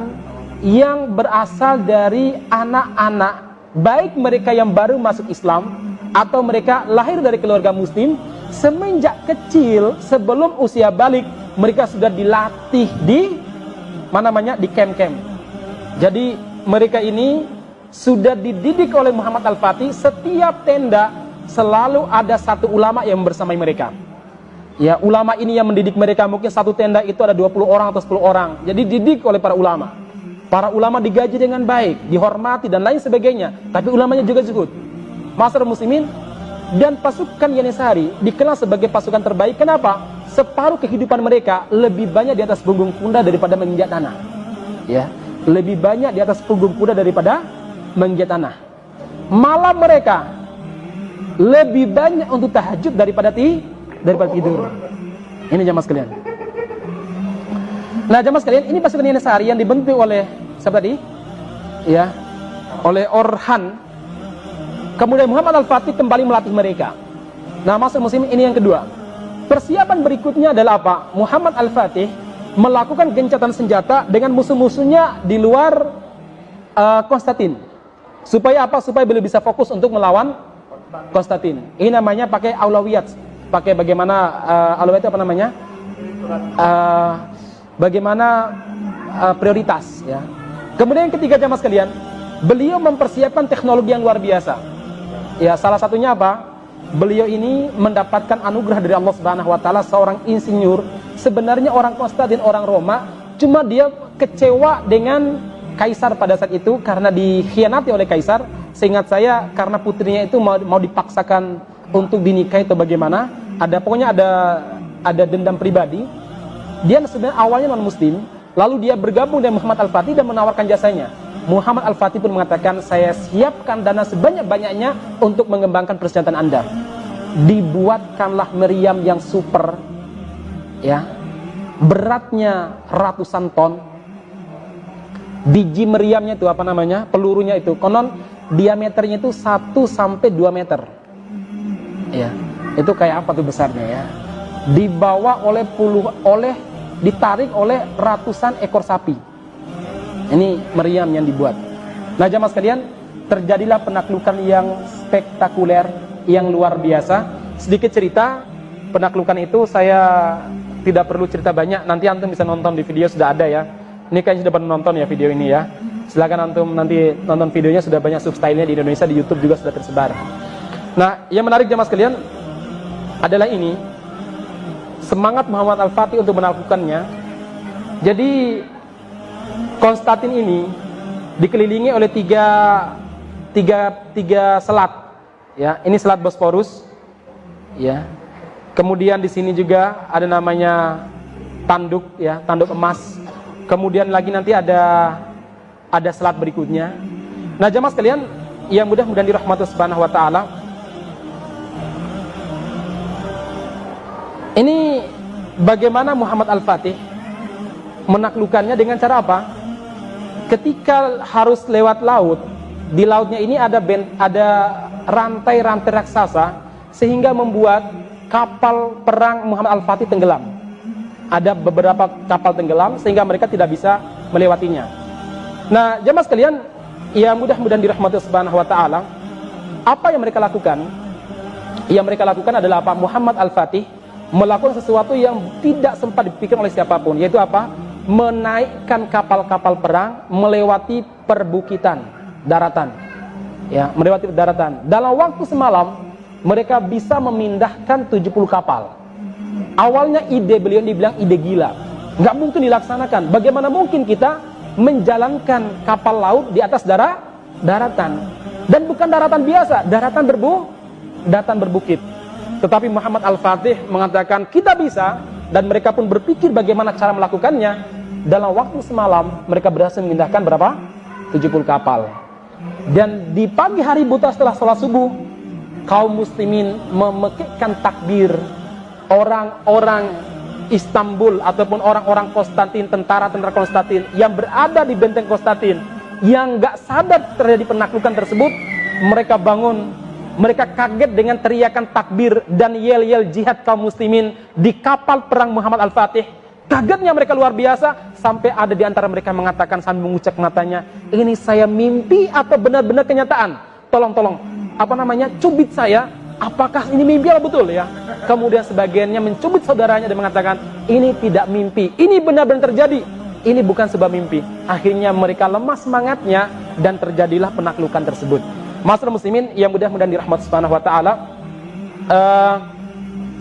yang berasal dari anak-anak, baik mereka yang baru masuk Islam atau mereka lahir dari keluarga muslim. Semenjak kecil, sebelum usia balik, mereka sudah dilatih di camp-camp. Jadi mereka ini sudah dididik oleh Muhammad Al-Fatih. Setiap tenda selalu ada satu ulama yang bersamai mereka. Ya, ulama ini yang mendidik mereka. Mungkin satu tenda itu ada 20 orang atau 10 orang. Jadi dididik oleh para ulama. Para ulama digaji dengan baik, dihormati dan lain sebagainya. Tapi ulamanya juga zuhud. Ma'asyiral muslimin, dan pasukan Yenisari dikenal sebagai pasukan terbaik. Kenapa? Separuh kehidupan mereka lebih banyak di atas punggung kuda daripada menginjak tanah. Ya, lebih banyak di atas punggung kuda daripada menginjak tanah. Malam mereka lebih banyak untuk tahajud daripada tidur. Ini jamaah sekalian. Nah, jamaah sekalian, ini pasukan Yenisari yang dibentuk oleh siapa tadi? Ya, oleh Orhan. Kemudian Muhammad Al-Fatih kembali melatih mereka. Nah, maksud muslim ini yang kedua. Persiapan berikutnya adalah apa? Muhammad Al-Fatih melakukan gencatan senjata dengan musuh-musuhnya di luar Konstantin. Supaya apa? Supaya beliau bisa fokus untuk melawan Konstantin. Ini namanya pakai aulawiyat. Pakai bagaimana aulawiyat apa namanya? Bagaimana prioritas ya. Kemudian yang ketiga jamaah sekalian, beliau mempersiapkan teknologi yang luar biasa. Ya, salah satunya apa? Beliau ini mendapatkan anugerah dari Allah Subhanahu wa taala, seorang insinyur. Sebenarnya orang Konstantin, orang Roma, cuma dia kecewa dengan kaisar pada saat itu karena dikhianati oleh kaisar. Seingat saya karena putrinya itu mau dipaksakan untuk dinikahi atau bagaimana. Pokoknya ada dendam pribadi. Dia sebenarnya awalnya non muslim, lalu dia bergabung dengan Muhammad Al-Fatih dan menawarkan jasanya. Muhammad Al-Fatih pun mengatakan, saya siapkan dana sebanyak-banyaknya untuk mengembangkan persenjataan Anda. Dibuatkanlah meriam yang super, ya, beratnya ratusan ton. Biji meriamnya itu apa namanya? Pelurunya itu konon diameternya itu 1 sampai 2 meter. Ya, itu kayak apa tuh besarnya ya? Dibawa ditarik oleh ratusan ekor sapi. Ini meriam yang dibuat. Nah, jamaah sekalian, terjadilah penaklukan yang spektakuler, yang luar biasa. Sedikit cerita penaklukan itu, saya tidak perlu cerita banyak. Nanti antum bisa nonton di video, sudah ada ya. Ini kayaknya sudah pernah nonton ya video ini ya. Silakan antum nanti nonton videonya, sudah banyak substylenya di Indonesia, di YouTube juga sudah tersebar. Nah, yang menarik jamaah sekalian adalah ini, semangat Muhammad Al-Fatih untuk melakukannya. Jadi Konstantin ini dikelilingi oleh tiga selat, ya. Ini selat Bosporus, ya. Kemudian di sini juga ada namanya tanduk, ya, tanduk emas. Kemudian lagi nanti ada selat berikutnya. Nah, jamaah sekalian yang mudah-mudahan dirahmati Subhanahu wa taala, ini bagaimana Muhammad Al-Fatih menaklukkannya dengan cara apa? Ketika harus lewat laut, di lautnya ini ada rantai-rantai raksasa sehingga membuat kapal perang Muhammad Al-Fatih tenggelam. Ada beberapa kapal tenggelam sehingga mereka tidak bisa melewatinya. Nah, jamaah sekalian, ya mudah-mudahan dirahmati Subhanahu wa taala, apa yang mereka lakukan? Yang mereka lakukan adalah apa? Muhammad Al-Fatih melakukan sesuatu yang tidak sempat dipikirkan oleh siapapun, yaitu apa? Menaikkan kapal-kapal perang melewati perbukitan, daratan. Ya, melewati daratan. Dalam waktu semalam mereka bisa memindahkan 70 kapal. Awalnya ide beliau dibilang ide gila, nggak mungkin dilaksanakan. Bagaimana mungkin kita menjalankan kapal laut di atas daratan? Dan bukan daratan biasa, daratan berbukit. Tetapi Muhammad Al-Fatih mengatakan kita bisa, dan mereka pun berpikir bagaimana cara melakukannya. Dalam waktu semalam mereka berhasil memindahkan berapa? 70 kapal. Dan di pagi hari buta setelah sholat subuh, kaum muslimin memekikkan takbir. Orang-orang Istanbul ataupun orang-orang Konstantin, tentara-tentara Konstantin yang berada di benteng Konstantin, yang gak sadar terjadi penaklukan tersebut, mereka bangun. Mereka kaget dengan teriakan takbir dan yel-yel jihad kaum muslimin di kapal perang Muhammad Al-Fatih. Kagetnya mereka luar biasa, sampai ada di antara mereka mengatakan sambil mengucek matanya, ini saya mimpi atau benar-benar kenyataan? Tolong, cubit saya, apakah ini mimpi atau betul ya? Kemudian sebagiannya mencubit saudaranya dan mengatakan, ini tidak mimpi, ini benar-benar terjadi, ini bukan sebuah mimpi. Akhirnya mereka lemah semangatnya dan terjadilah penaklukan tersebut. Masyarakat muslimin yang mudah-mudahan dirahmati Subhanahu wa taala,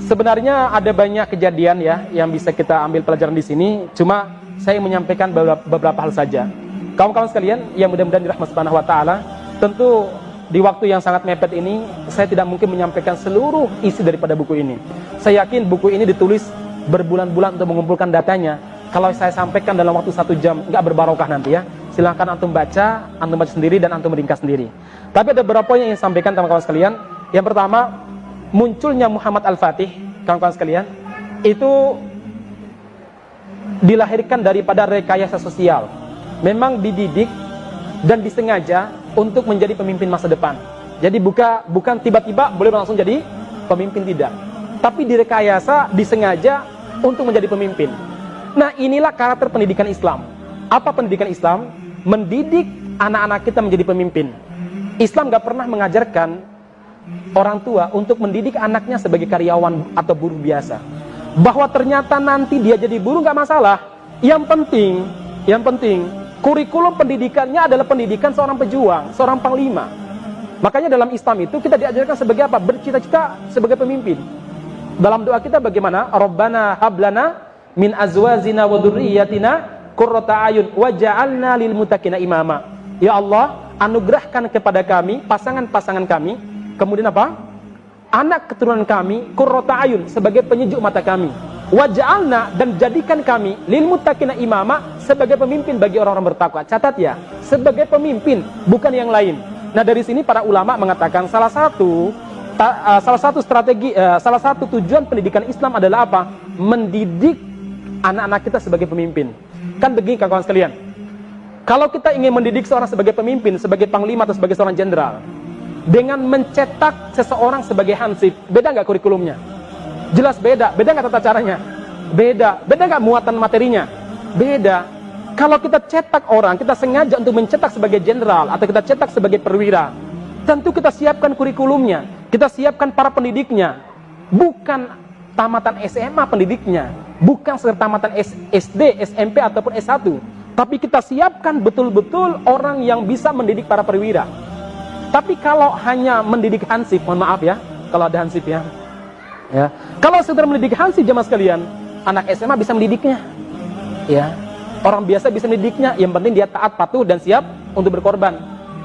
sebenarnya ada banyak kejadian ya yang bisa kita ambil pelajaran di sini. Cuma saya menyampaikan beberapa hal saja. Kawan-kawan sekalian yang mudah-mudahan dirahmati Subhanahu wa taala, tentu di waktu yang sangat mepet ini saya tidak mungkin menyampaikan seluruh isi daripada buku ini. Saya yakin buku ini ditulis berbulan-bulan untuk mengumpulkan datanya. Kalau saya sampaikan dalam waktu 1 jam, nggak berbarokah nanti ya. Silahkan antum baca sendiri dan antum meringkas sendiri. Tapi ada beberapa yang ingin sampaikan kawan-kawan sekalian. Yang pertama, munculnya Muhammad Al-Fatih, kawan-kawan sekalian, itu dilahirkan daripada rekayasa sosial. Memang dididik dan disengaja untuk menjadi pemimpin masa depan. Jadi bukan tiba-tiba boleh langsung jadi pemimpin, tidak. Tapi direkayasa, disengaja untuk menjadi pemimpin. Nah, inilah karakter pendidikan Islam. Apa pendidikan Islam? Mendidik anak-anak kita menjadi pemimpin. Islam gak pernah mengajarkan orang tua untuk mendidik anaknya sebagai karyawan atau buruh biasa. Bahwa ternyata nanti dia jadi buruh gak masalah. Yang penting kurikulum pendidikannya adalah pendidikan seorang pejuang, seorang panglima. Makanya dalam Islam itu kita diajarkan sebagai apa? Bercita-cita sebagai pemimpin. Dalam doa kita bagaimana? Rabbana hablana min azwazina wa dzurriyyatina qurrata ayun waj'alna lil muttaqina imama. Ya Allah, anugerahkan kepada kami pasangan-pasangan kami, kemudian apa? Anak keturunan kami qurrata ayun, sebagai penyejuk mata kami. Waj'alna, dan jadikan kami lil muttaqina imama, sebagai pemimpin bagi orang-orang bertakwa. Catat ya, sebagai pemimpin, bukan yang lain. Nah, dari sini para ulama mengatakan salah satu tujuan pendidikan Islam adalah apa? Mendidik anak-anak kita sebagai pemimpin. Kan begini kawan-kawan sekalian, kalau kita ingin mendidik seorang sebagai pemimpin, sebagai panglima atau sebagai seorang jenderal, dengan mencetak seseorang sebagai hansip, beda nggak kurikulumnya? Jelas beda. Beda nggak tata caranya? Beda. Beda nggak muatan materinya? Beda. Kalau kita cetak orang, kita sengaja untuk mencetak sebagai jenderal atau kita cetak sebagai perwira, tentu kita siapkan kurikulumnya, kita siapkan para pendidiknya, bukan tamatan SMA pendidiknya, bukan sekedar tamatan SD, SMP ataupun S1, tapi kita siapkan betul-betul orang yang bisa mendidik para perwira. Tapi kalau hanya mendidik hansip, mohon maaf ya, kalau ada hansip ya. Kalau sekedar mendidik hansip jemaah sekalian, anak SMA bisa mendidiknya. Ya. Orang biasa bisa mendidiknya, yang penting dia taat, patuh, dan siap untuk berkorban.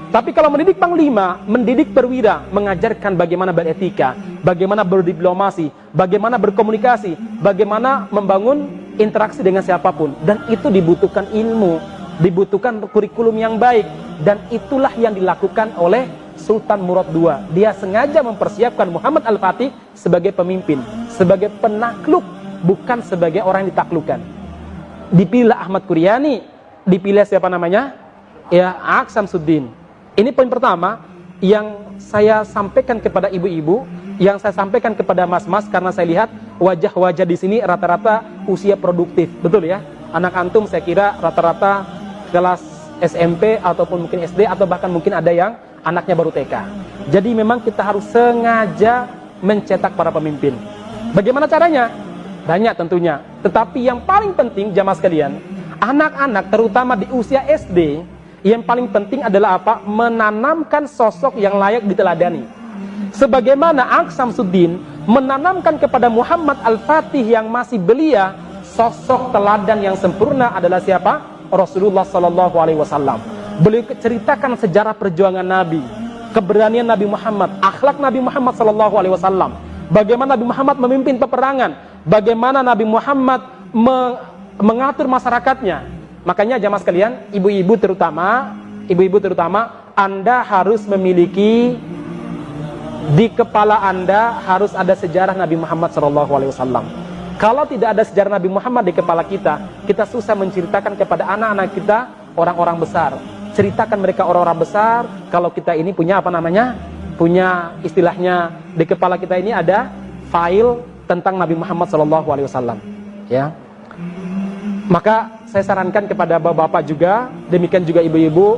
Tapi kalau mendidik panglima, mendidik perwira, mengajarkan bagaimana beretika, bagaimana berdiplomasi, bagaimana berkomunikasi, bagaimana membangun interaksi dengan siapapun. Dan itu dibutuhkan ilmu, dibutuhkan kurikulum yang baik. Dan itulah yang dilakukan oleh Sultan Murad II. Dia sengaja mempersiapkan Muhammad Al-Fatih sebagai pemimpin, sebagai penakluk, bukan sebagai orang yang ditaklukkan. Dipilih Ahmad Quryani, dipilih siapa namanya? Ya, Aq Samsuddin. Ini poin pertama yang saya sampaikan kepada ibu-ibu, yang saya sampaikan kepada mas-mas, karena saya lihat wajah-wajah di sini rata-rata usia produktif, betul ya? Anak antum saya kira rata-rata kelas SMP ataupun mungkin SD atau bahkan mungkin ada yang anaknya baru TK. Jadi memang kita harus sengaja mencetak para pemimpin. Bagaimana caranya? Banyak tentunya, tetapi yang paling penting jamaah sekalian, anak-anak terutama di usia SD, yang paling penting adalah apa? Menanamkan sosok yang layak diteladani. Sebagaimana Aq Samsuddin menanamkan kepada Muhammad Al-Fatih yang masih belia, sosok teladan yang sempurna adalah siapa? Rasulullah Sallallahu Alaihi Wasallam. Beliau ceritakan sejarah perjuangan Nabi, keberanian Nabi Muhammad, akhlak Nabi Muhammad Sallallahu Alaihi Wasallam, bagaimana Nabi Muhammad memimpin peperangan, bagaimana Nabi Muhammad mengatur masyarakatnya. Makanya jamaah sekalian, ibu-ibu terutama, Anda harus memiliki di kepala Anda harus ada sejarah Nabi Muhammad SAW. Kalau tidak ada sejarah Nabi Muhammad di kepala kita, kita susah menceritakan kepada anak-anak kita orang-orang besar. Ceritakan mereka orang-orang besar, kalau kita ini punya apa namanya? Punya istilahnya di kepala kita ini ada file tentang Nabi Muhammad SAW. Ya. Maka saya sarankan kepada bapak-bapak juga, demikian juga ibu-ibu,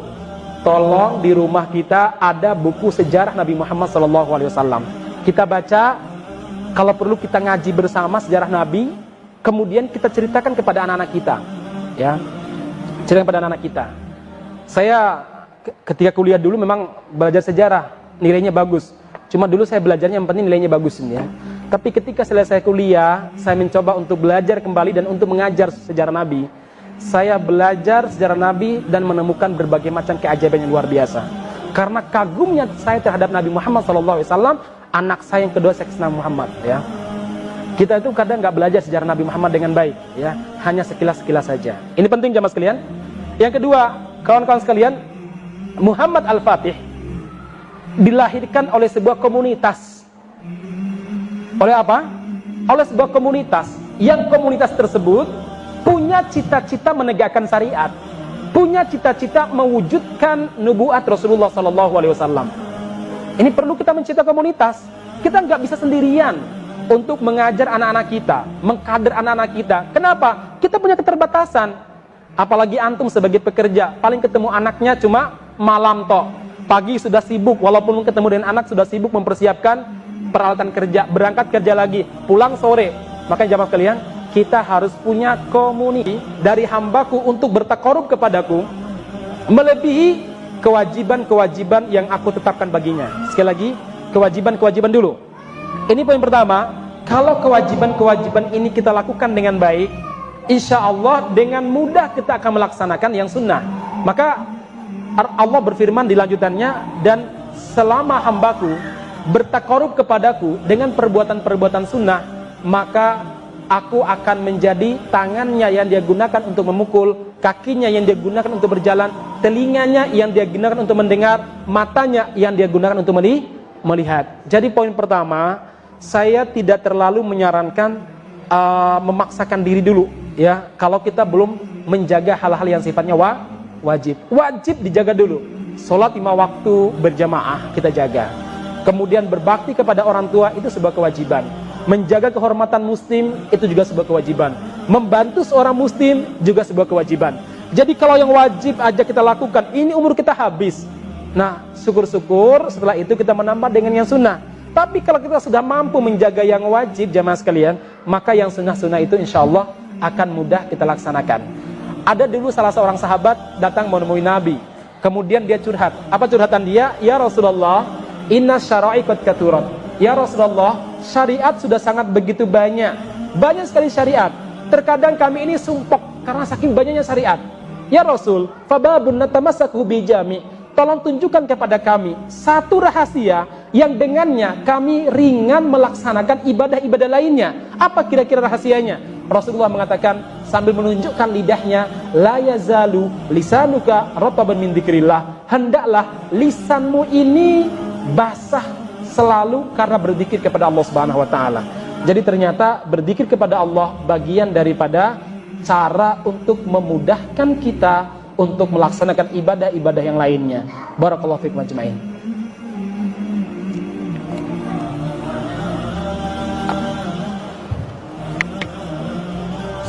tolong di rumah kita ada buku sejarah Nabi Muhammad SAW. Kita baca, kalau perlu kita ngaji bersama sejarah Nabi, kemudian kita ceritakan kepada anak-anak kita. Ya, ceritakan kepada anak-anak kita. Saya ketika kuliah dulu memang belajar sejarah, nilainya bagus. Cuma dulu saya belajarnya yang penting nilainya bagus ya. Tapi ketika selesai kuliah, saya mencoba untuk belajar kembali dan untuk mengajar sejarah Nabi. Saya belajar sejarah Nabi dan menemukan berbagai macam keajaiban yang luar biasa. Karena kagumnya saya terhadap Nabi Muhammad SAW, anak saya yang kedua seksna Muhammad. Ya, kita itu kadang nggak belajar sejarah Nabi Muhammad dengan baik, ya, hanya sekilas-sekilas saja. Ini penting jamaah sekalian. Yang kedua, kawan-kawan sekalian, Muhammad Al-Fatih dilahirkan oleh sebuah komunitas. Oleh apa? Oleh sebuah komunitas. Yang komunitas tersebut punya cita-cita menegakkan syariat, punya cita-cita mewujudkan nubuat Rasulullah SAW. Ini perlu kita mencipta komunitas. Kita nggak bisa sendirian untuk mengajar anak-anak kita, mengkader anak-anak kita. Kenapa? Kita punya keterbatasan. Apalagi antum sebagai pekerja, paling ketemu anaknya cuma malam toh. Pagi sudah sibuk, walaupun ketemu dengan anak sudah sibuk mempersiapkan peralatan kerja, berangkat kerja lagi, pulang sore. Makanya jamaah sekalian, kita harus punya komuniti dari hambaku untuk bertakarub kepadaku melebihi kewajiban-kewajiban yang aku tetapkan baginya. Sekali lagi, kewajiban-kewajiban dulu. Ini poin pertama. Kalau kewajiban-kewajiban ini kita lakukan dengan baik, insya Allah dengan mudah kita akan melaksanakan yang sunnah. Maka Allah berfirman di lanjutannya, dan selama hambaku bertakarub kepadaku dengan perbuatan-perbuatan sunnah, maka aku akan menjadi tangannya yang dia gunakan untuk memukul, kakinya yang dia gunakan untuk berjalan, telinganya yang dia gunakan untuk mendengar, matanya yang dia gunakan untuk melihat. Jadi poin pertama, saya tidak terlalu menyarankan memaksakan diri dulu ya, kalau kita belum menjaga hal-hal yang sifatnya wajib. Wajib dijaga dulu. Sholat 5 waktu berjamaah kita jaga. Kemudian berbakti kepada orang tua itu sebuah kewajiban. Menjaga kehormatan muslim itu juga sebuah kewajiban. Membantu seorang muslim juga sebuah kewajiban. Jadi kalau yang wajib aja kita lakukan, ini umur kita habis. Nah, syukur-syukur setelah itu kita menambah dengan yang sunnah. Tapi kalau kita sudah mampu menjaga yang wajib, jamaah sekalian, maka yang sunnah-sunnah itu insya Allah akan mudah kita laksanakan. Ada dulu salah seorang sahabat datang menemui Nabi. Kemudian dia curhat. Apa curhatan dia? Ya Rasulullah, inna syara'i qad katurat. Ya Rasulullah, syariat sudah sangat begitu banyak. Banyak sekali syariat. Terkadang kami ini sumpek karena saking banyaknya syariat. Ya Rasul, fababun natamassaku bijami. Tolong tunjukkan kepada kami satu rahasia yang dengannya kami ringan melaksanakan ibadah-ibadah lainnya. Apa kira-kira rahasianya? Rasulullah mengatakan sambil menunjukkan lidahnya, la yazalu lisanuka rataban min dzikrillah. Hendaklah lisanmu ini basah selalu karena berzikir kepada Allah Subhanahu wa taala. Jadi ternyata berzikir kepada Allah bagian daripada cara untuk memudahkan kita untuk melaksanakan ibadah-ibadah yang lainnya. Barakallahu fiikum ajmain.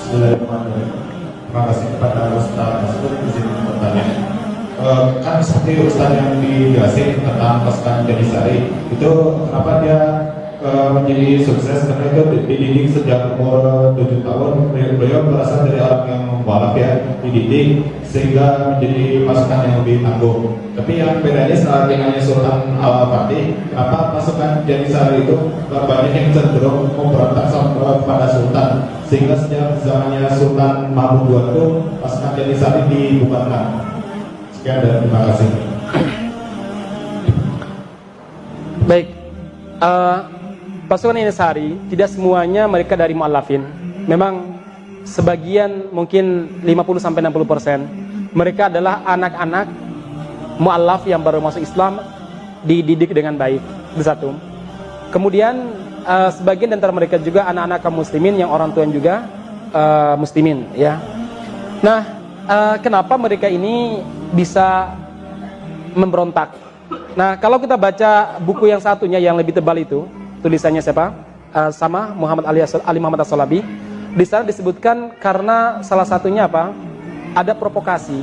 Bismillahirrahmanirrahim. Terima kasih kepada Ustaz Masud izin bertanya. Kan seperti Ustaz yang dijelasin tentang pasukan Janisari itu, kenapa dia menjadi sukses? Karena itu dididik sejak umur 7 tahun. Beliau berasal dari orang yang mualaf ya, dididik sehingga menjadi pasukan yang lebih tangguh. Tapi yang bedanya saat dengannya Sultan Al-Fatih, kenapa pasukan Janisari itu banyak yang cenderung memberontak kepada Sultan, sehingga sejak zamannya Sultan Mahmud II itu pasukan Janisari dibubarkan. Sekian dan terima kasih. Baik, pasukan Janisari tidak semuanya mereka dari mu'allafin. Memang sebagian mungkin 50-60% mereka adalah anak-anak mu'allaf yang baru masuk Islam, dididik dengan baik. Itu satu. Kemudian sebagian antara mereka juga anak-anak kaum muslimin yang orang tua juga muslimin ya. Nah, kenapa mereka ini bisa memberontak? Nah, kalau kita baca buku yang satunya yang lebih tebal itu, tulisannya siapa? Sama Muhammad Ali Muhammad As-Salabi. Di sana disebutkan karena salah satunya apa? Ada provokasi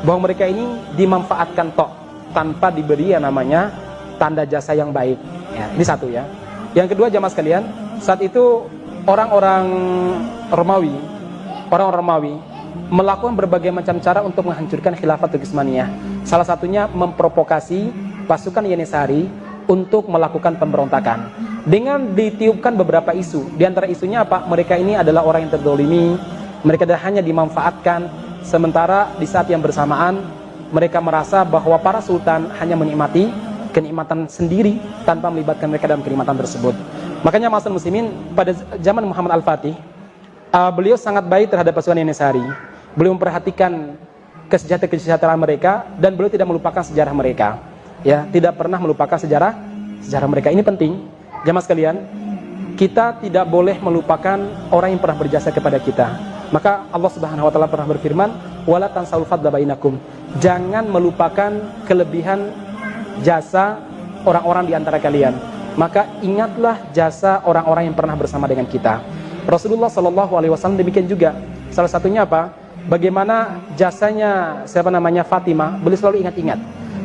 bahwa mereka ini dimanfaatkan tok tanpa diberi yang namanya tanda jasa yang baik. Ya, ini satu ya. Yang kedua jamaah sekalian, saat itu orang-orang Romawi melakukan berbagai macam cara untuk menghancurkan khilafah Turkismania. Salah satunya memprovokasi pasukan Janisari untuk melakukan pemberontakan dengan ditiupkan beberapa isu. Di antara isunya apa? Mereka ini adalah orang yang terdolimi, mereka hanya dimanfaatkan, sementara di saat yang bersamaan mereka merasa bahwa para sultan hanya menikmati kenikmatan sendiri tanpa melibatkan mereka dalam kenikmatan tersebut. Makanya ma'asyiral muslimin, pada zaman Muhammad Al-Fatih, beliau sangat baik terhadap pasukan Janisari. Beliau memperhatikan kesejahteraan mereka dan beliau tidak melupakan sejarah mereka. Ya, tidak pernah melupakan sejarah mereka. Ini penting. Jamaah sekalian, kita tidak boleh melupakan orang yang pernah berjasa kepada kita. Maka Allah Subhanahu wa taala pernah berfirman, "Wala tansawul fadla bainakum." Jangan melupakan kelebihan jasa orang-orang di antara kalian. Maka ingatlah jasa orang-orang yang pernah bersama dengan kita. Rasulullah Shallallahu alaihi wasallam demikian juga. Salah satunya apa? Bagaimana jasanya Fatimah, beliau selalu ingat-ingat.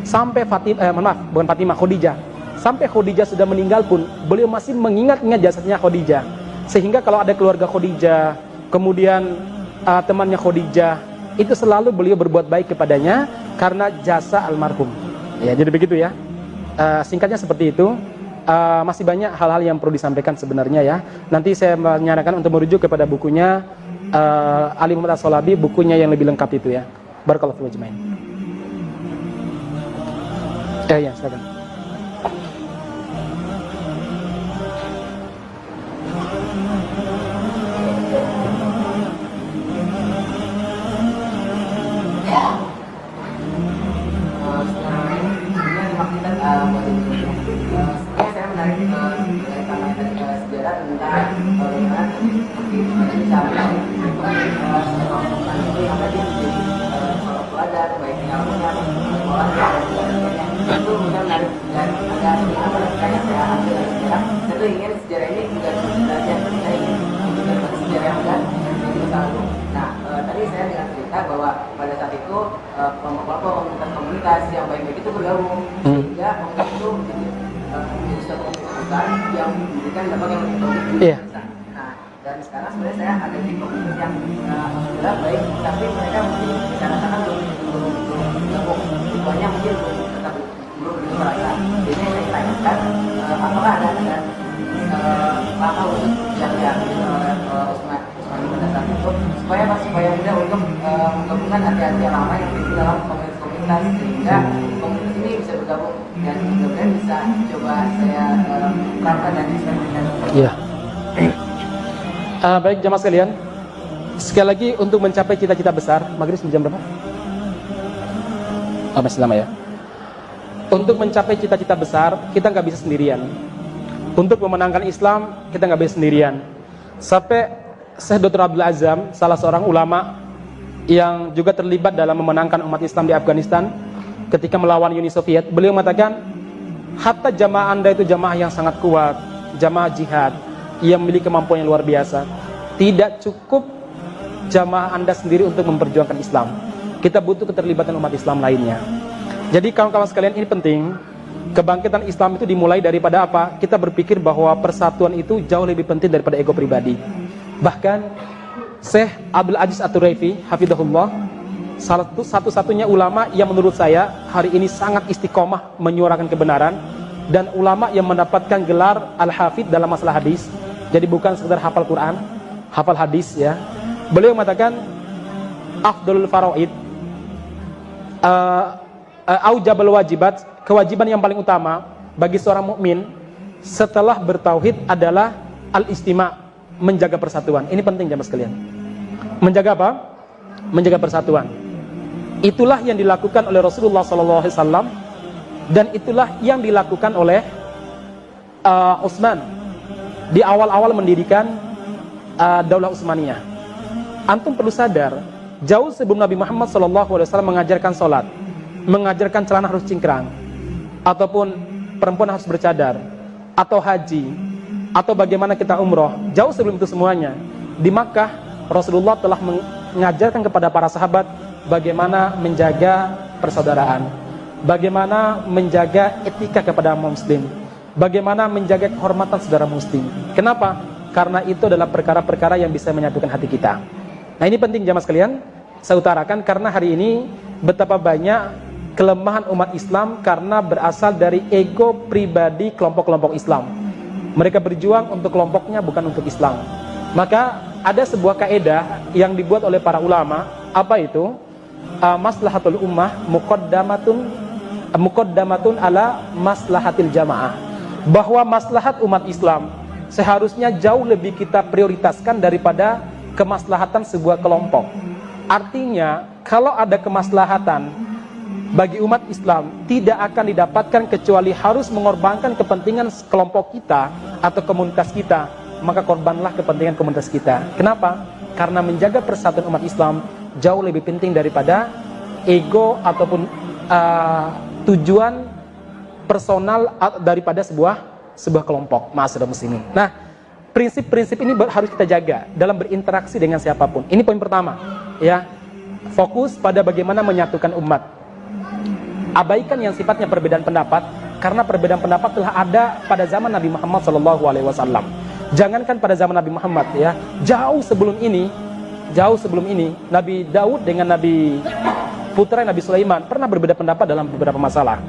Sampai Khadijah. Sampai Khadijah sudah meninggal pun beliau masih mengingat-ingat jasanya Khadijah. Sehingga kalau ada keluarga Khadijah, kemudian temannya Khadijah, itu selalu beliau berbuat baik kepadanya karena jasa almarhum. Ya, jadi begitu ya. Singkatnya seperti itu. Masih banyak hal-hal yang perlu disampaikan sebenarnya ya. Nanti saya menyarankan untuk merujuk kepada bukunya Ali Muhammad As-Salabi, bukunya yang lebih lengkap itu ya. Barakallahu fiikum ajmain. Ya, silakan. menarik dari tangan sejarah tentang bagaimana seperti Indonesia itu yang tadi menjadi seorang pelajar baik ilmunya sekolah dan sebagainya itu bisa menarik dan ada apa yang saya ambil dari sejarah. Saya tuh ingin sejarah ini juga belajar, saya ingin belajar sejarah yang benar di masa lalu. Nah tadi saya dengan cerita bahwa pada saat itu kelompok-kelompok komunitas yang baik-baik itu bergabung sehingga komunitas itu menjadi suatu komunitas yang memberikan dampak yang lebih baik. Nah dan sekarang sebenarnya saya ada di komunitas yang alhamdulillah baik, tapi mereka mungkin dikatakan belum bergabung, banyak mungkin belum merasa. Jadi saya tanyakan apakah ada langkah untuk yang diambil oleh Usmani pada saat itu supaya mudah untuk menggabungkan hati-hati yang lama yang di dalam komunitas sehingga komunitas ini bisa bergabung dan kemudian bisa coba saya terapkan dan eksperimen. Iya. Baik jamaah sekalian, sekali lagi untuk mencapai cita-cita besar, maghrib jam berapa? Masih lama ya. Untuk mencapai cita-cita besar, kita nggak bisa sendirian. Untuk memenangkan Islam, kita nggak bisa sendirian. Sampai Syekh Dr. Abdul Azam, salah seorang ulama yang juga terlibat dalam memenangkan umat Islam di Afghanistan ketika melawan Uni Soviet, beliau mengatakan, hatta jamaah Anda itu jamaah yang sangat kuat, jamaah jihad, yang memiliki kemampuan yang luar biasa. Tidak cukup jamaah Anda sendiri untuk memperjuangkan Islam. Kita butuh keterlibatan umat Islam lainnya. Jadi kawan-kawan sekalian, ini penting. Kebangkitan Islam itu dimulai daripada apa? Kita berpikir bahwa persatuan itu jauh lebih penting daripada ego pribadi. Bahkan Syekh Abdul Aziz At-Turaifi hafidhahullah, satu-satunya ulama yang menurut saya hari ini sangat istiqomah menyuarakan kebenaran, dan ulama yang mendapatkan gelar Al-Hafidh dalam masalah hadis. Jadi bukan sekedar hafal Quran, hafal hadis ya. Beliau mengatakan afdalul faraid aujabul wajibat, kewajiban yang paling utama bagi seorang mukmin setelah bertauhid adalah al-istima', menjaga persatuan. Ini penting jamaah sekalian. Menjaga apa? Menjaga persatuan. Itulah yang dilakukan oleh Rasulullah SAW, dan itulah yang dilakukan oleh Utsman di awal-awal mendirikan Daulah Utsmaniyah. Antum perlu sadar, jauh sebelum Nabi Muhammad SAW mengajarkan sholat, mengajarkan celana harus cingkrang, ataupun perempuan harus bercadar, atau haji, atau bagaimana kita umroh, jauh sebelum itu semuanya, di Makkah Rasulullah telah mengajarkan kepada para sahabat bagaimana menjaga persaudaraan, bagaimana menjaga etika kepada muslim, bagaimana menjaga kehormatan saudara muslim. Kenapa? Karena itu adalah perkara-perkara yang bisa menyatukan hati kita. Nah ini penting jamaah sekalian, saya utarakan karena hari ini betapa banyak kelemahan umat Islam karena berasal dari ego pribadi kelompok-kelompok Islam. Mereka berjuang untuk kelompoknya, bukan untuk Islam. Maka ada sebuah kaidah yang dibuat oleh para ulama, apa itu? Maslahatul ummah muqaddamatun ala maslahatil jamaah. Bahwa maslahat umat Islam seharusnya jauh lebih kita prioritaskan daripada kemaslahatan sebuah kelompok. Artinya, kalau ada kemaslahatan bagi umat Islam, tidak akan didapatkan kecuali harus mengorbankan kepentingan kelompok kita atau komunitas kita, maka korbanlah kepentingan komunitas kita. Kenapa? Karena menjaga persatuan umat Islam jauh lebih penting daripada ego ataupun tujuan personal daripada sebuah kelompok. Ma'asyiral muslimin. Nah, prinsip-prinsip ini harus kita jaga dalam berinteraksi dengan siapapun. Ini poin pertama, ya. Fokus pada bagaimana menyatukan umat. Abaikan yang sifatnya perbedaan pendapat, karena perbedaan pendapat telah ada pada zaman Nabi Muhammad SAW. Jangankan pada zaman Nabi Muhammad, ya, jauh sebelum ini, Nabi Daud dengan Nabi putra Nabi Sulaiman pernah berbeda pendapat dalam beberapa masalah.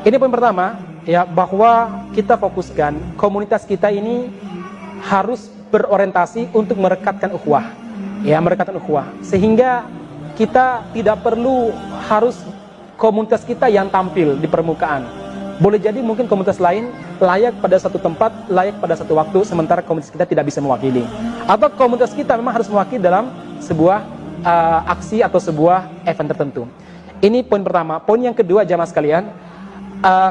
Ini poin pertama, ya, bahwa kita fokuskan komunitas kita ini harus berorientasi untuk merekatkan ukhuwah, ya, merekatkan ukhuwah, sehingga kita tidak perlu harus komunitas kita yang tampil di permukaan. Boleh jadi mungkin komunitas lain layak pada satu tempat, layak pada satu waktu, sementara komunitas kita tidak bisa mewakili. Atau komunitas kita memang harus mewakili dalam sebuah aksi atau sebuah event tertentu. Ini poin pertama. Poin yang kedua jamaah sekalian,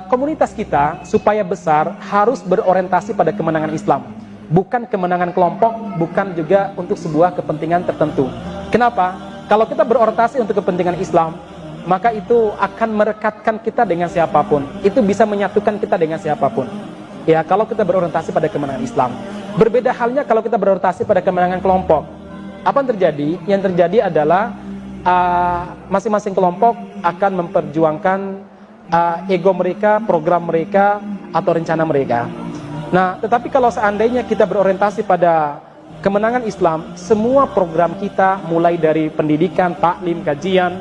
komunitas kita supaya besar harus berorientasi pada kemenangan Islam, bukan kemenangan kelompok, bukan juga untuk sebuah kepentingan tertentu. Kenapa? Kalau kita berorientasi untuk kepentingan Islam, maka itu akan merekatkan kita dengan siapapun. Itu bisa menyatukan kita dengan siapapun. Ya, kalau kita berorientasi pada kemenangan Islam. Berbeda halnya kalau kita berorientasi pada kemenangan kelompok. Apa yang terjadi? Yang terjadi adalah masing-masing kelompok akan memperjuangkan ego mereka, program mereka, atau rencana mereka. Nah, tetapi kalau seandainya kita berorientasi pada kemenangan Islam, semua program kita mulai dari pendidikan, taklim, kajian,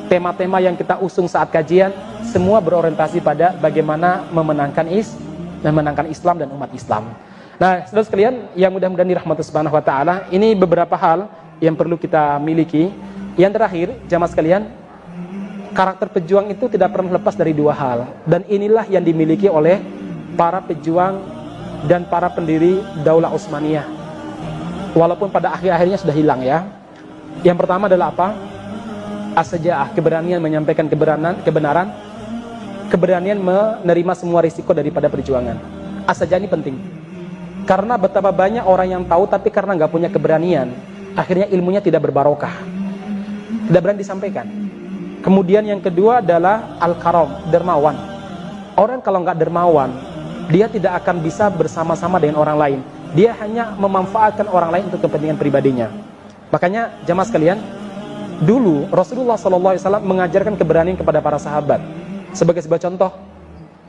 tema-tema yang kita usung saat kajian, semua berorientasi pada bagaimana memenangkan Islam dan umat Islam. Nah, saudara sekalian yang mudah-mudahan dirahmati Subhanahu wa taala, ini beberapa hal yang perlu kita miliki. Yang terakhir, jamaah sekalian, karakter pejuang itu tidak pernah lepas dari dua hal, dan inilah yang dimiliki oleh para pejuang dan para pendiri Daulah Utsmaniyah. Walaupun pada akhir-akhirnya sudah hilang ya. Yang pertama adalah apa? As-saja'ah, keberanian menyampaikan kebenaran, keberanian menerima semua risiko daripada perjuangan. As-saja'ah ini penting. Karena betapa banyak orang yang tahu tapi karena nggak punya keberanian, akhirnya ilmunya tidak berbarokah, tidak berani disampaikan. Kemudian yang kedua adalah al-karam, dermawan. Orang kalau nggak dermawan, dia tidak akan bisa bersama-sama dengan orang lain. Dia hanya memanfaatkan orang lain untuk kepentingan pribadinya. Makanya jamaah sekalian, dulu Rasulullah SAW mengajarkan keberanian kepada para sahabat. Sebagai sebuah contoh,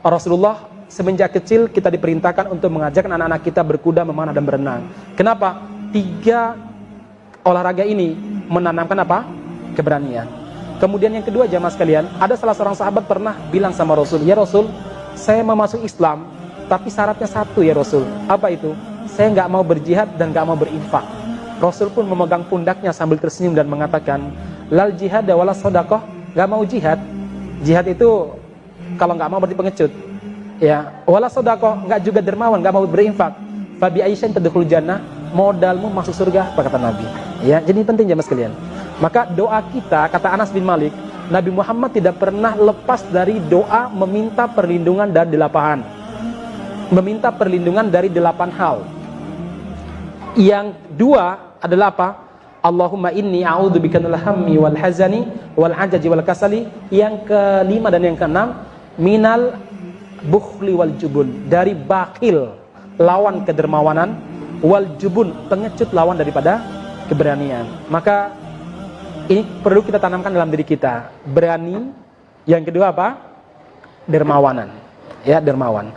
Rasulullah semenjak kecil kita diperintahkan untuk mengajarkan anak-anak kita berkuda, memanah, dan berenang. Kenapa? 3 olahraga ini menanamkan apa? Keberanian. Kemudian yang kedua jamaah sekalian, ada salah seorang sahabat pernah bilang sama Rasul, "Ya Rasul, saya mau masuk Islam, tapi syaratnya satu ya Rasul." Apa itu? "Saya nggak mau berjihad dan nggak mau berinfak." Rasul pun memegang pundaknya sambil tersenyum dan mengatakan, "Lal jihad wala shadaqah." Nggak mau jihad. Jihad itu kalau nggak mau berarti pengecut. Ya, wala shadaqah, nggak juga dermawan, nggak mau berinfak. Fa bi aisyan tadkhul jannah, modalmu masuk surga, apa kata Nabi. Ya, jadi penting jamaah sekalian. Maka doa kita, kata Anas bin Malik, Nabi Muhammad tidak pernah lepas dari doa meminta perlindungan dari 8. Meminta perlindungan dari 8 hal. Yang 2 adalah apa? Allahumma inni a'udzubika minal hammi wal hazani wal ajaji wal kasali. Yang kelima dan yang keenam, minal bukhli wal jubun, dari bakhil, lawan kedermawanan, wal jubun, pengecut, lawan daripada keberanian. Maka ini perlu kita tanamkan dalam diri kita. Berani. Yang kedua apa? Dermawanan. Ya, dermawan.